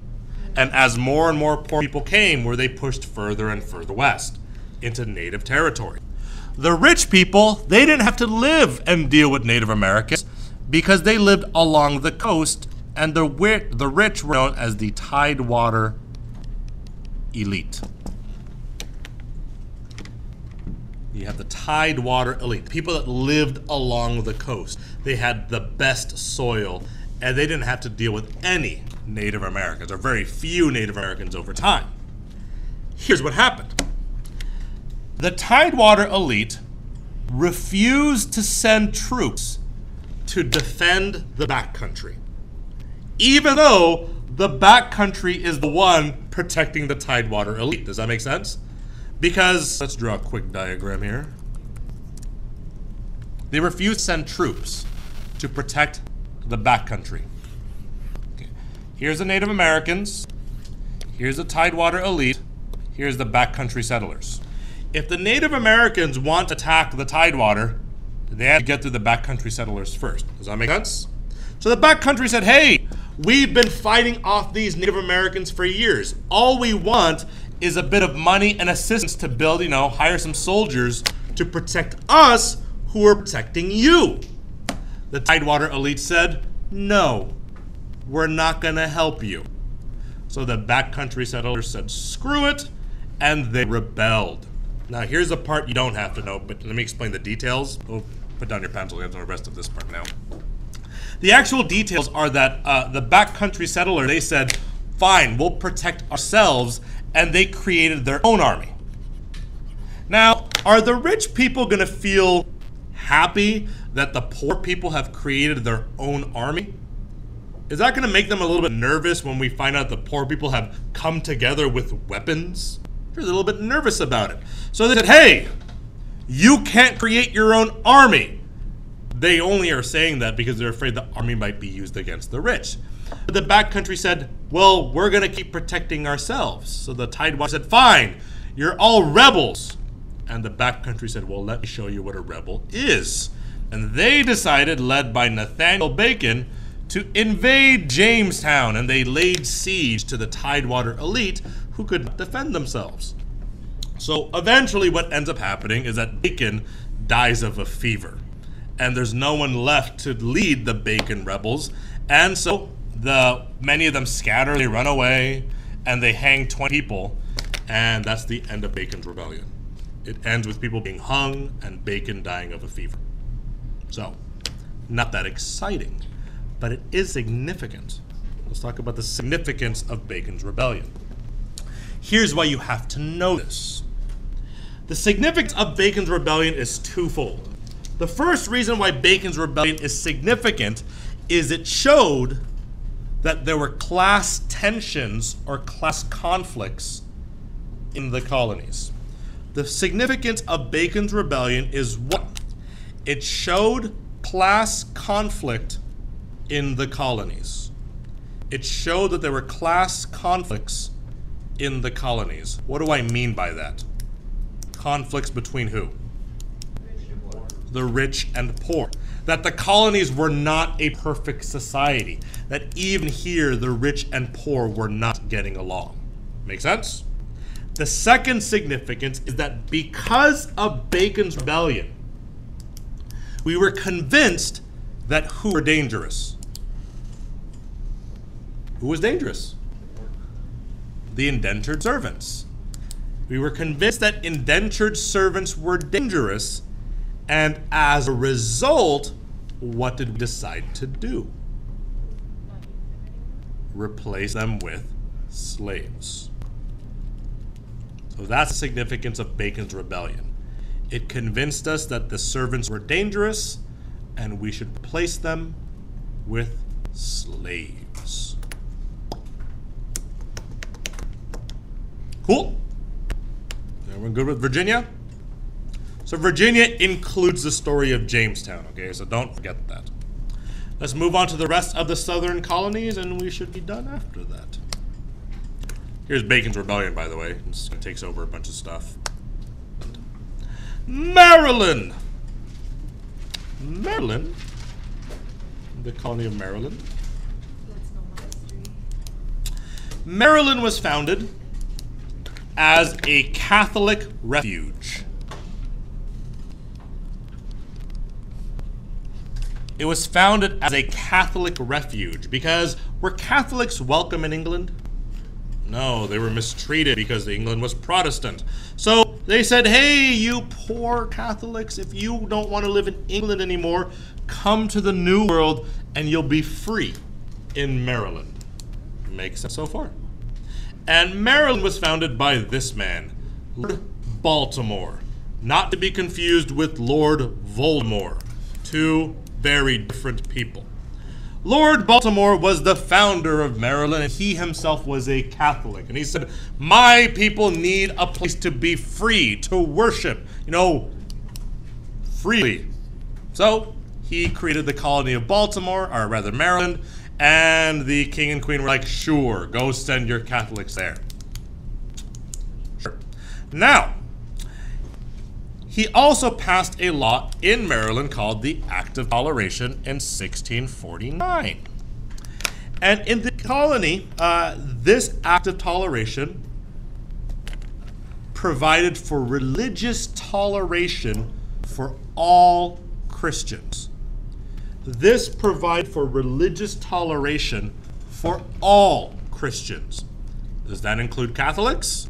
And as more and more poor people came, were they pushed further and further west into Native territory? The rich people, they didn't have to live and deal with Native Americans because they lived along the coast, and the rich were known as the Tidewater elite. You have the Tidewater elite, people that lived along the coast. They had the best soil, and they didn't have to deal with any Native Americans, or very few Native Americans over time. Here's what happened. The Tidewater elite refused to send troops to defend the backcountry, even though the backcountry is the one protecting the Tidewater elite. Does that make sense? Because, let's draw a quick diagram here. They refused to send troops to protect the backcountry. Okay. Here's the Native Americans. Here's the Tidewater elite. Here's the backcountry settlers. If the Native Americans want to attack the Tidewater, they have to get through the backcountry settlers first. Does that make sense? So the backcountry said, hey, we've been fighting off these Native Americans for years. All we want is a bit of money and assistance to build, hire some soldiers to protect us who are protecting you. The Tidewater elite said, no, we're not going to help you. So the backcountry settlers said, screw it, and they rebelled. Now here's the part you don't have to know, but let me explain the details Put down your pencil, get to the rest of this part now. The actual details are that the backcountry settler, they said, fine, we'll protect ourselves, and they created their own army. Now, are the rich people going to feel happy that the poor people have created their own army? Is that going to make them a little bit nervous when we find out the poor people have come together with weapons? They're a little bit nervous about it. So they said, hey, you can't create your own army. They only are saying that because they're afraid the army might be used against the rich. But the backcountry said, well, we're going to keep protecting ourselves. So the Tidewater said, fine, you're all rebels. And the backcountry said, well, let me show you what a rebel is. And they decided, led by Nathaniel Bacon, to invade Jamestown. And they laid siege to the Tidewater elite who could not defend themselves. So eventually what ends up happening is that Bacon dies of a fever. And there's no one left to lead the Bacon rebels. And so many of them scatter, they run away, and they hang 20 people. And that's the end of Bacon's rebellion. It ends with people being hung and Bacon dying of a fever. So, not that exciting, but it is significant. Let's talk about the significance of Bacon's rebellion. Here's why you have to know this. The significance of Bacon's rebellion is twofold. The first reason why Bacon's rebellion is significant is it showed that there were class tensions or class conflicts in the colonies. The significance of Bacon's rebellion is what? It showed class conflict in the colonies. It showed that there were class conflicts in the colonies. What do I mean by that? Conflicts between who? The rich and poor. That the colonies were not a perfect society. That even here, the rich and poor were not getting along. Make sense? The second significance is that because of Bacon's rebellion, we were convinced that who were dangerous? Who was dangerous? The indentured servants. We were convinced that indentured servants were dangerous, and as a result, what did we decide to do? Replace them with slaves. So that's the significance of Bacon's rebellion. It convinced us that the servants were dangerous and we should replace them with slaves. Cool? Everyone good with Virginia? So Virginia includes the story of Jamestown, okay? So don't forget that. Let's move on to the rest of the southern colonies and we should be done after that. Here's Bacon's rebellion, by the way. It takes over a bunch of stuff. Maryland! Maryland? The colony of Maryland. Let's know my history. Maryland was founded as a Catholic refuge. It was founded as a Catholic refuge because were Catholics welcome in England? No, they were mistreated because England was Protestant. So they said, hey, you poor Catholics, if you don't want to live in England anymore, come to the New World and you'll be free in Maryland. Makes sense so far. And Maryland was founded by this man, Lord Baltimore. Not to be confused with Lord Voldemort. Two very different people. Lord Baltimore was the founder of Maryland, and he himself was a Catholic. And he said, my people need a place to be free, to worship, freely. So he created the colony of Baltimore, or rather Maryland, and the king and queen were like, sure, go send your Catholics there. Sure. Now, he also passed a law in Maryland called the Act of Toleration in 1649. And in the colony, this Act of Toleration provided for religious toleration for all Christians. This provided for religious toleration for all Christians. Does that include Catholics?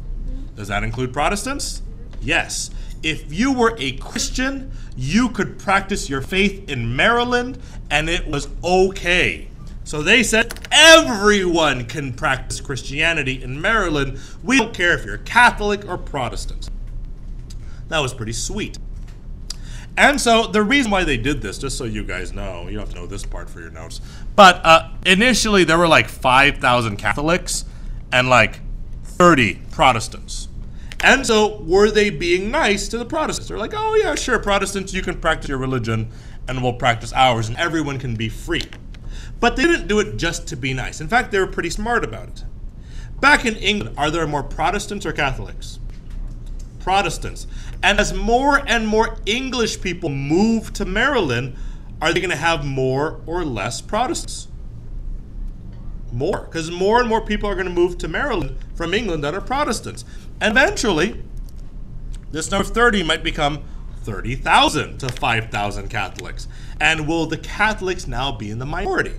Does that include Protestants? Yes. if you were a Christian, you could practice your faith in Maryland, and it was okay. So they said everyone can practice Christianity in Maryland. We don't care if you're Catholic or Protestant. That was pretty sweet. And so the reason why they did this, just so you guys know, you don't have to know this part for your notes, but initially there were like 5,000 Catholics and like 30 Protestants. And so were they being nice to the Protestants? They're like, oh yeah, sure, Protestants, you can practice your religion and we'll practice ours and everyone can be free. But they didn't do it just to be nice. In fact, they were pretty smart about it. Back in England, are there more Protestants or Catholics? Protestants. And as more and more English people move to Maryland, are they going to have more or less Protestants? More, because more and more people are going to move to Maryland from England that are Protestants. And eventually, this number of 30 might become 30,000 to 5,000 Catholics. And will the Catholics now be in the minority?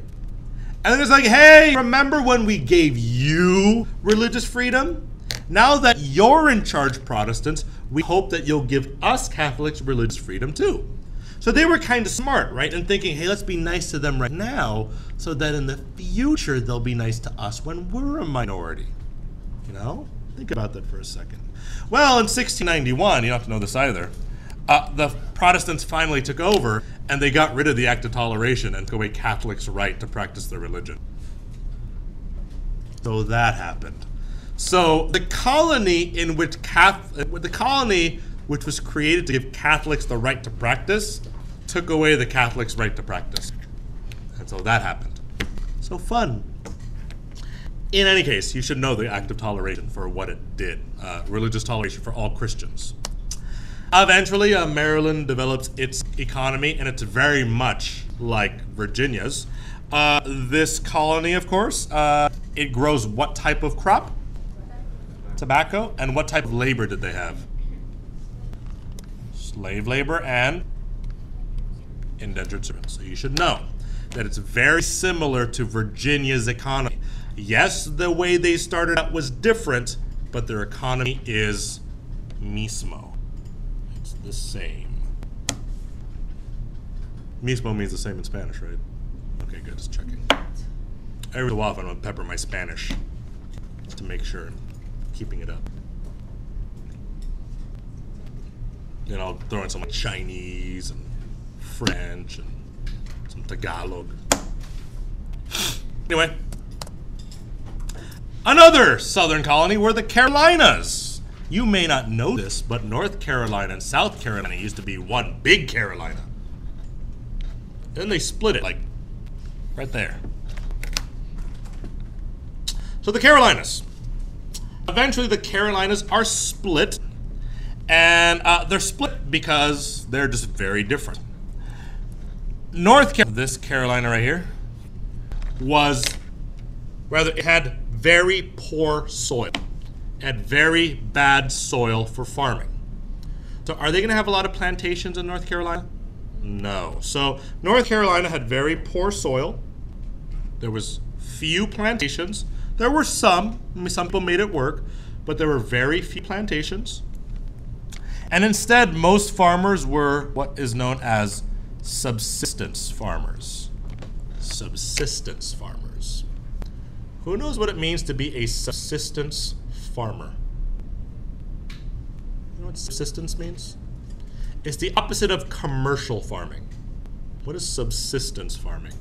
And then it's like, hey, remember when we gave you religious freedom? Now that you're in charge, Protestants, we hope that you'll give us Catholics religious freedom too. So they were kind of smart, right? And thinking, hey, let's be nice to them right now so that in the future they'll be nice to us when we're a minority. You know? Think about that for a second. Well, in 1691, you don't have to know this either, the Protestants finally took over and they got rid of the Act of Toleration and took away Catholics' right to practice their religion. So that happened. So the colony in which which was created to give Catholics the right to practice took away the Catholics' right to practice. And so that happened. So fun. In any case, you should know the Act of Toleration for what it did. Religious toleration for all Christians. Eventually, Maryland develops its economy, and it's very much like Virginia's. This colony, of course, it grows what type of crop? Tobacco. And what type of labor did they have? Slave labor and indentured servants. So you should know that it's very similar to Virginia's economy. Yes, the way they started out was different, but their economy is mismo. It's the same. Mismo means the same in Spanish, right? Okay, good, just checking. Every so often I'm gonna pepper my Spanish just to make sure I'm keeping it up. Then I'll throw in some like Chinese and French and some Tagalog. Anyway, another southern colony were the Carolinas. You may not know this, but North Carolina and South Carolina used to be one big Carolina. Then they split it, like right there. So the Carolinas. Eventually the Carolinas are split, and they're split because they're just very different. This Carolina right here, it had very poor soil. It had very bad soil for farming. So are they going to have a lot of plantations in North Carolina? No. So North Carolina had very poor soil. There was few plantations. There were some people made it work, but there were very few plantations. And instead, most farmers were what is known as subsistence farmers. Subsistence farmers. Who knows what it means to be a subsistence farmer? You know what subsistence means? It's the opposite of commercial farming. What is subsistence farming?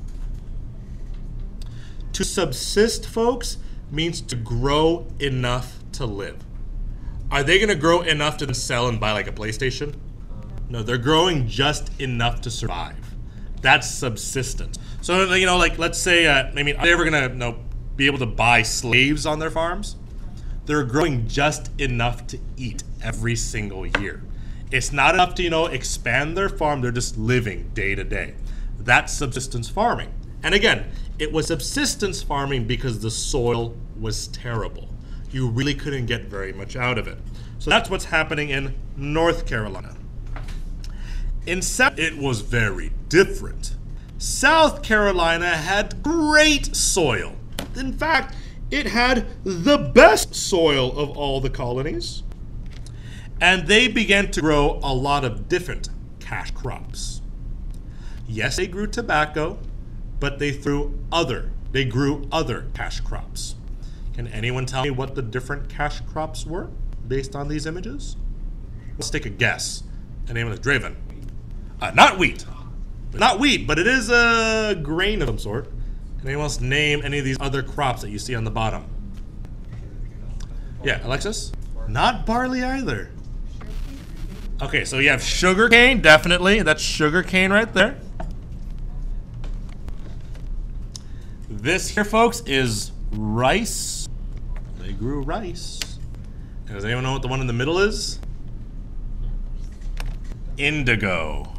To subsist, folks, means to grow enough to live. Are they going to grow enough to then sell and buy like a PlayStation? No, they're growing just enough to survive. That's subsistence. So, you know, like let's say, are they ever going to be able to buy slaves on their farms? They're growing just enough to eat every single year. It's not enough to, expand their farm. They're just living day to day. That's subsistence farming. And again, it was subsistence farming because the soil was terrible. You really couldn't get very much out of it. So that's what's happening in North Carolina. It was very different. South Carolina had great soil. In fact, it had the best soil of all the colonies. And they began to grow a lot of different cash crops. Yes, they grew tobacco, but they grew other cash crops. Can anyone tell me what the different cash crops were based on these images? Let's take a guess. The name is Draven. Not wheat. Not wheat, but it is a grain of some sort. Can anyone else name any of these other crops that you see on the bottom? Yeah, Alexis? Not barley either. Okay, so you have sugarcane, definitely. That's sugarcane right there. This here, folks, is rice. They grew rice. And does anyone know what the one in the middle is? Indigo.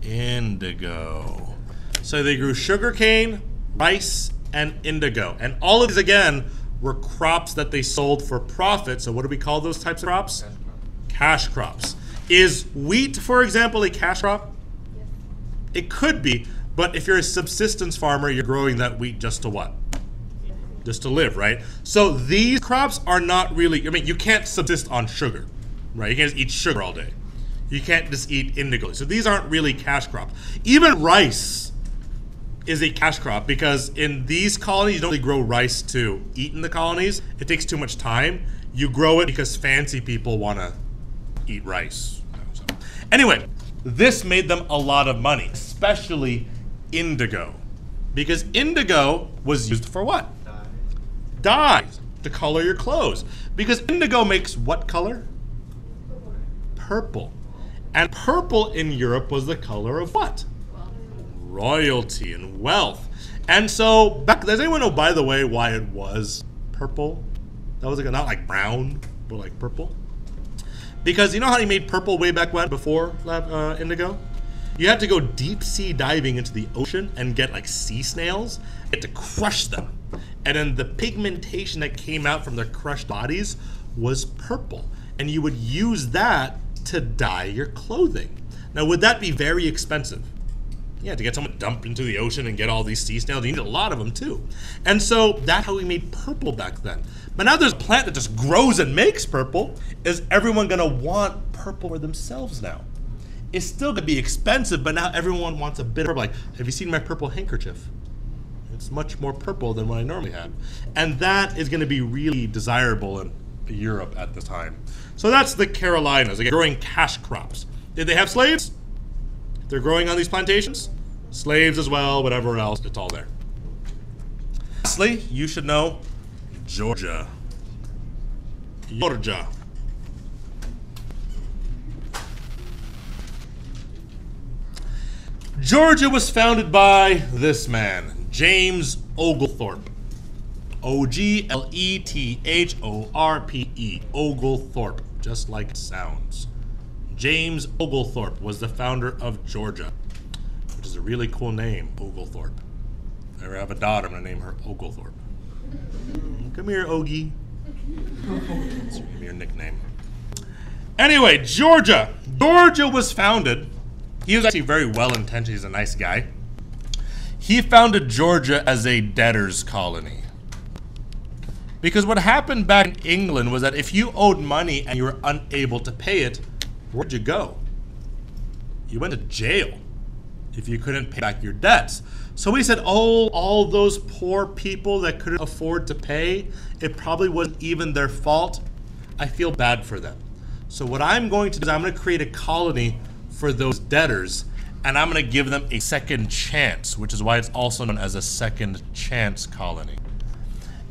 Indigo. So they grew sugarcane, rice, and indigo. And all of these, again, were crops that they sold for profit. So what do we call those types of crops? Cash crops. Is wheat, for example, a cash crop? Yes. It could be, but if you're a subsistence farmer, you're growing that wheat just to what? Just to live, right? So these crops are not really, I mean, you can't subsist on sugar, right? You can't just eat sugar all day. You can't just eat indigo. So these aren't really cash crops. Even rice is a cash crop because in these colonies, you don't really grow rice to eat in the colonies. It takes too much time. You grow it because fancy people want to eat rice. So, anyway, this made them a lot of money, especially indigo. Because indigo was used for what? Dyes, to color your clothes. Because indigo makes what color? Purple. And purple in Europe was the color of what? Royalty and wealth. And so, does anyone know, by the way, why it was purple? That was like, not like brown, but like purple. Because you know how they made purple way back when, before indigo? You had to go deep sea diving into the ocean and get like sea snails. You had to crush them. And then the pigmentation that came out from their crushed bodies was purple. And you would use that to dye your clothing. Now, would that be very expensive? Yeah, to get someone dumped into the ocean and get all these sea snails, you need a lot of them too. And so that's how we made purple back then. But now there's a plant that just grows and makes purple. Is everyone gonna want purple for themselves now? It's still gonna be expensive, but now everyone wants a bit of purple. Like, have you seen my purple handkerchief? It's much more purple than what I normally have. And that is gonna be really desirable in Europe at the time. So that's the Carolinas, again, growing cash crops. Did they have slaves? They're growing on these plantations? Slaves as well, whatever else, it's all there. Lastly, you should know Georgia. Georgia. Georgia was founded by this man, James Oglethorpe. Oglethorpe. Oglethorpe, just like it sounds. James Oglethorpe was the founder of Georgia, which is a really cool name, Oglethorpe. If I ever have a daughter, I'm gonna name her Oglethorpe. Come here, Ogie. That's your nickname. Anyway, Georgia. Georgia was founded. He was actually very well-intentioned. He's a nice guy. He founded Georgia as a debtor's colony. Because what happened back in England was that if you owed money and you were unable to pay it, where'd you go? You went to jail if you couldn't pay back your debts. So we said, oh, all those poor people that couldn't afford to pay, it probably wasn't even their fault. I feel bad for them. So what I'm going to do is I'm going to create a colony for those debtors, and I'm going to give them a second chance, which is why it's also known as a second chance colony.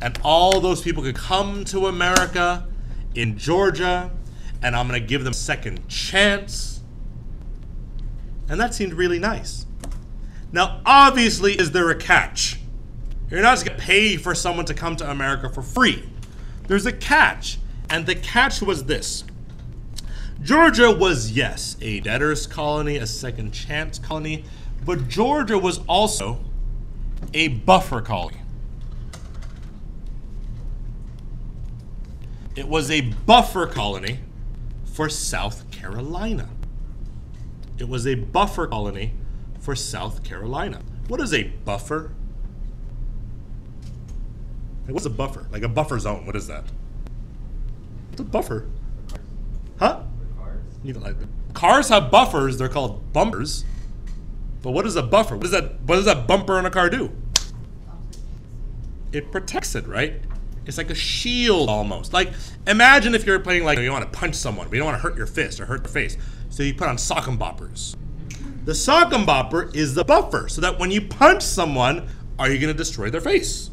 And all those people could come to America in Georgia, and I'm going to give them a second chance. And that seemed really nice. Now, obviously, is there a catch? You're not just going to pay for someone to come to America for free. There's a catch, and the catch was this. Georgia was, yes, a debtor's colony, a second chance colony, but Georgia was also a buffer colony. It was a buffer colony for South Carolina. It was a buffer colony for South Carolina. What is a buffer? Like, what's a buffer? Like a buffer zone, what is that? What's a buffer? You know, like, cars have buffers. They're called bumpers. But what is a buffer? What does that bumper in a car do? It protects it, right? It's like a shield almost. Like, imagine if you're playing, like, you want to punch someone, but you don't want to hurt your fist or hurt their face. So you put on sock and boppers. The sock and bopper is the buffer, so that when you punch someone, are you going to destroy their face?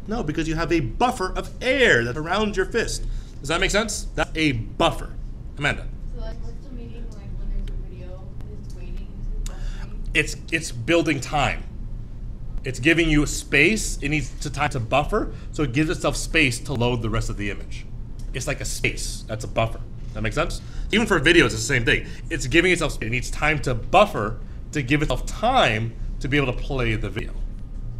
No, because you have a buffer of air that surrounds your fist. Does that make sense? That's a buffer. Amanda. So like, what's the meaning like when there's a video and it's waiting to buffering? It's building time. It's giving you space. It needs time to buffer, so it gives itself space to load the rest of the image. It's like a space. That's a buffer. That makes sense? Even for video, it's the same thing. It's giving itself space. It needs time to buffer to give itself time to be able to play the video.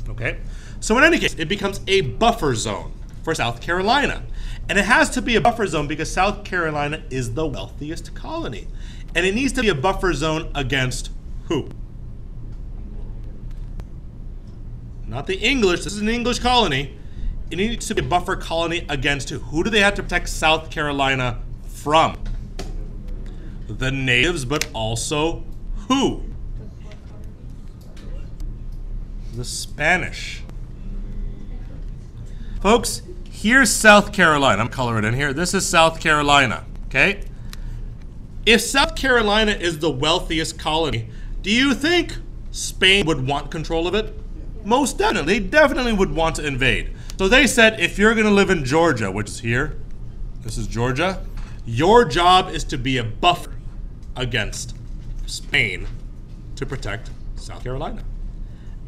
Okay? So in any case, it becomes a buffer zone for South Carolina. And it has to be a buffer zone because South Carolina is the wealthiest colony. And it needs to be a buffer zone against who? Not the English. This is an English colony. It needs to be a buffer colony against who? Who do they have to protect South Carolina from? The natives, but also who? The Spanish. Folks, here's South Carolina. I'm coloring it in here. This is South Carolina, okay? If South Carolina is the wealthiest colony, do you think Spain would want control of it? Most definitely. They definitely would want to invade. So they said, if you're going to live in Georgia, which is here, this is Georgia, your job is to be a buffer against Spain to protect South Carolina.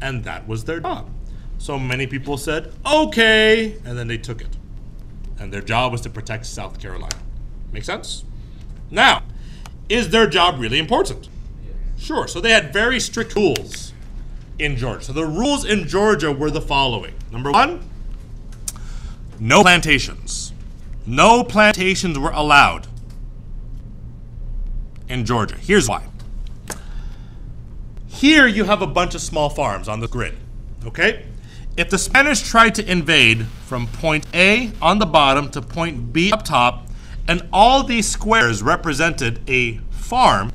And that was their job. So many people said, okay, and then they took it. And their job was to protect South Carolina. Make sense? Now, is their job really important? Sure. So they had very strict rules in Georgia. So the rules in Georgia were the following. Number one, no plantations. No plantations were allowed in Georgia. Here's why. Here you have a bunch of small farms on the grid, okay? If the Spanish tried to invade from point A on the bottom to point B up top, and all these squares represented a farm,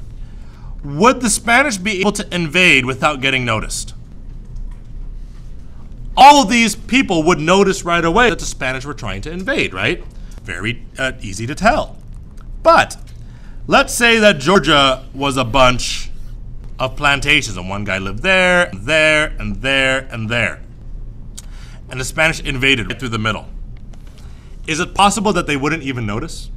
would the Spanish be able to invade without getting noticed? All these people would notice right away that the Spanish were trying to invade, right? Very easy to tell. But let's say that Georgia was a bunch of plantations, and one guy lived there, and there, and there, and there. And the Spanish invaded right through the middle. Is it possible that they wouldn't even notice?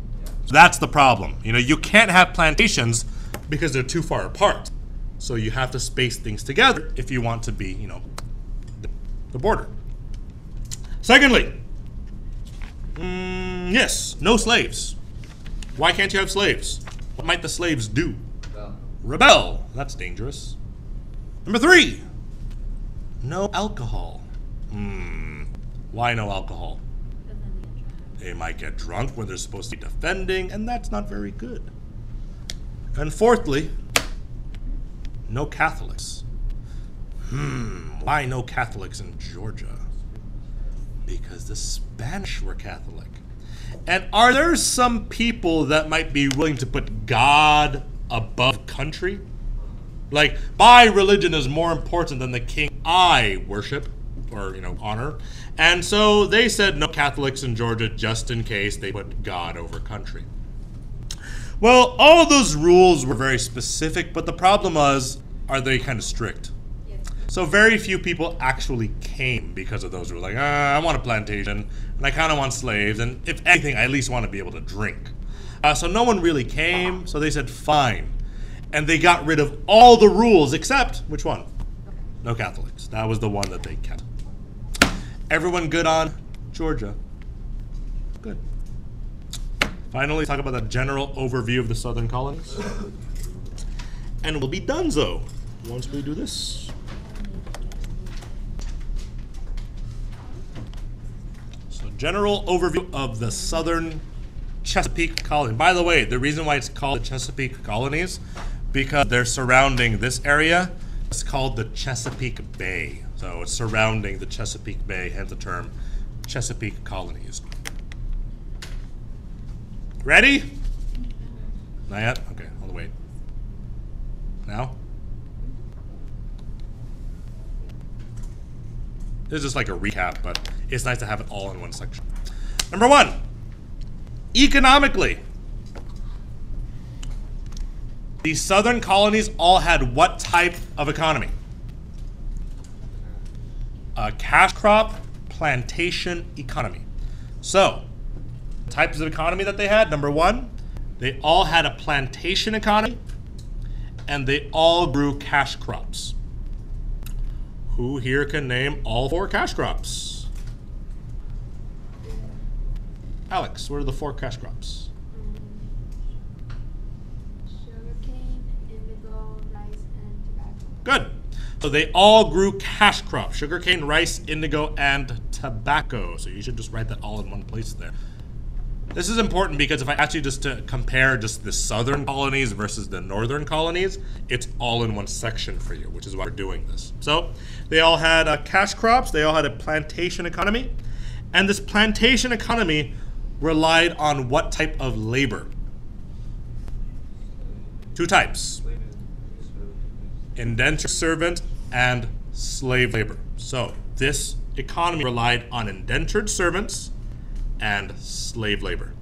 That's the problem. You know, you can't have plantations because they're too far apart. So you have to space things together if you want to be, you know, the border. Secondly, yes, no slaves. Why can't you have slaves? What might the slaves do? Rebel. That's dangerous. Number three, no alcohol. Why no alcohol? They might get drunk when they're supposed to be defending, and that's not very good. And fourthly, no Catholics. Why no Catholics in Georgia? Because the Spanish were Catholic. And are there some people that might be willing to put God above country? Like, my religion is more important than the king I worship or, you know, honor. And so they said no Catholics in Georgia just in case they put God over country. Well, all of those rules were very specific, but the problem was, are they kind of strict? Yes. So very few people actually came because of those rules. Like, I want a plantation, and I kind of want slaves, and if anything, I at least want to be able to drink. So no one really came, so they said, fine. And they got rid of all the rules except, which one? No Catholics. That was the one that they kept. Everyone good on Georgia? Good. Finally, talk about the general overview of the southern colonies. And we'll be donezo once we do this. So, general overview of the southern Chesapeake colony. By the way, the reason why it's called the Chesapeake colonies, because they're surrounding this area. It's called the Chesapeake Bay. So it's surrounding the Chesapeake Bay, hence the term Chesapeake colonies. Ready? Not yet? Okay, hold weight? Now? This is just like a recap, but it's nice to have it all in one section. Number 1, economically. The southern colonies all had what type of economy? A cash crop plantation economy. So, types of economy that they had, number 1, they all had a plantation economy and they all grew cash crops. Who here can name all 4 cash crops? Alex, what are the 4 cash crops? Sugarcane, indigo, rice, and tobacco. Good. So they all grew cash crops, sugarcane, rice, indigo, and tobacco. So you should just write that all in one place there. This is important because if I ask you just to compare just the southern colonies versus the northern colonies, it's all in one section for you, which is why we're doing this. So they all had cash crops, they all had a plantation economy, and this plantation economy relied on what type of labor? 2 types. Indentured servant and slave labor. So this economy relied on indentured servants and slave labor.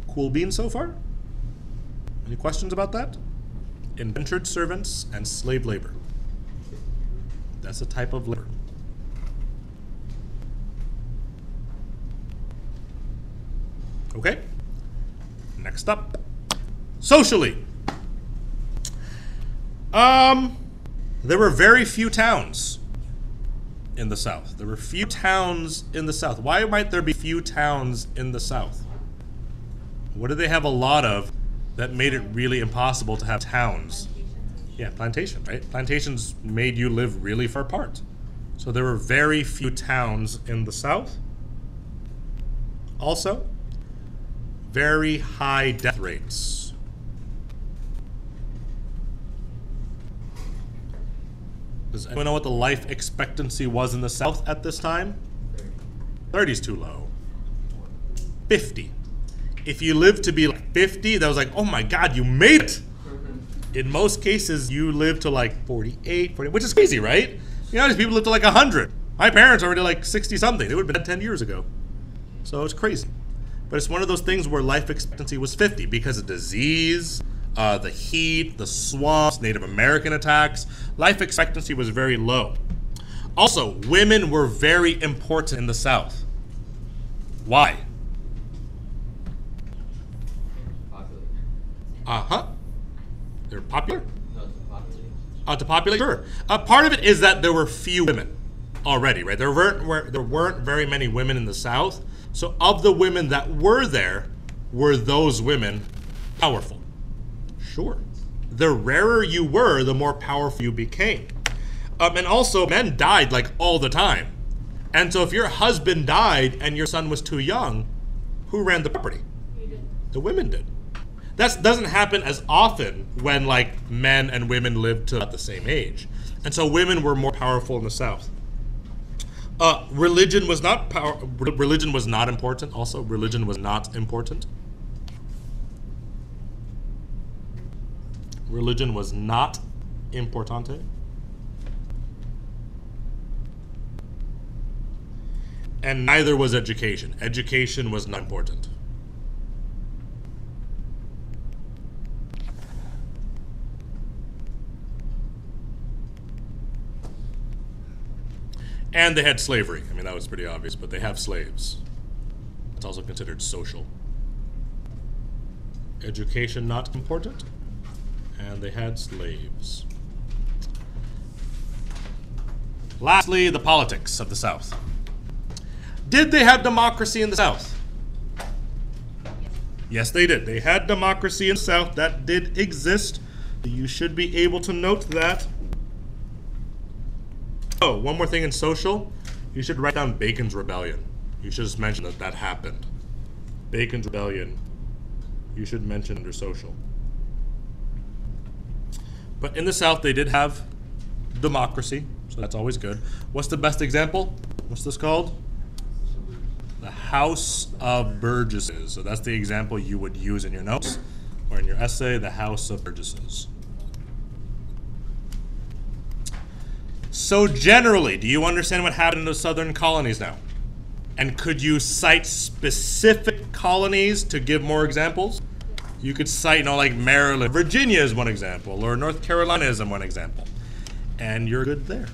Cool beans so far? Any questions about that? Indentured servants and slave labor. That's a type of labor. Okay. Next up. Socially. There were very few towns in the South. There were few towns in the South. Why might there be few towns in the South? What did they have a lot of that made it really impossible to have towns? Yeah, plantation, right? Plantations made you live really far apart. So there were very few towns in the South. Also, very high death rates. Does anyone know what the life expectancy was in the South at this time? 30 is too low. 50. If you lived to be like 50, that was like, oh my God, you made it. In most cases, you lived to like 48, 40, which is crazy, right? You know, these people live to like 100. My parents are already like 60 something. They would have been dead 10 years ago. So it's crazy. But it's one of those things where life expectancy was 50 because of disease, the heat, the swamps, Native American attacks. Life expectancy was very low. Also, women were very important in the South. Why? Popular. Uh-huh. They're popular? No, it's popular. To populate? Sure. Part of it is that there were few women already, right? There weren't very many women in the South. So of the women that were there, were those women powerful? Sure. The rarer you were, the more powerful you became. And also, men died like all the time. And so if your husband died and your son was too young, who ran the property? You did. The women did. That doesn't happen as often when like men and women lived to about the same age. And so women were more powerful in the South. Religion was not religion was not important. Also, religion was not important. Religion was not importante. And neither was education. Education was not important. And they had slavery. I mean, that was pretty obvious, but they have slaves. It's also considered social. Education not important. And they had slaves. Lastly, the politics of the South. Did they have democracy in the South? Yes, they did. They had democracy in the South. That did exist. You should be able to note that. Oh, one more thing in social. You should write down Bacon's Rebellion. You should just mention that that happened. Bacon's Rebellion. You should mention under social. But in the South, they did have democracy, so that's always good. What's the best example? What's this called? The House of Burgesses. So that's the example you would use in your notes or in your essay, the House of Burgesses. So generally, do you understand what happened in the southern colonies now? And could you cite specific colonies to give more examples? You could cite, like Maryland, Virginia is one example, or North Carolina is one example. And you're good there.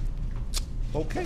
Okay.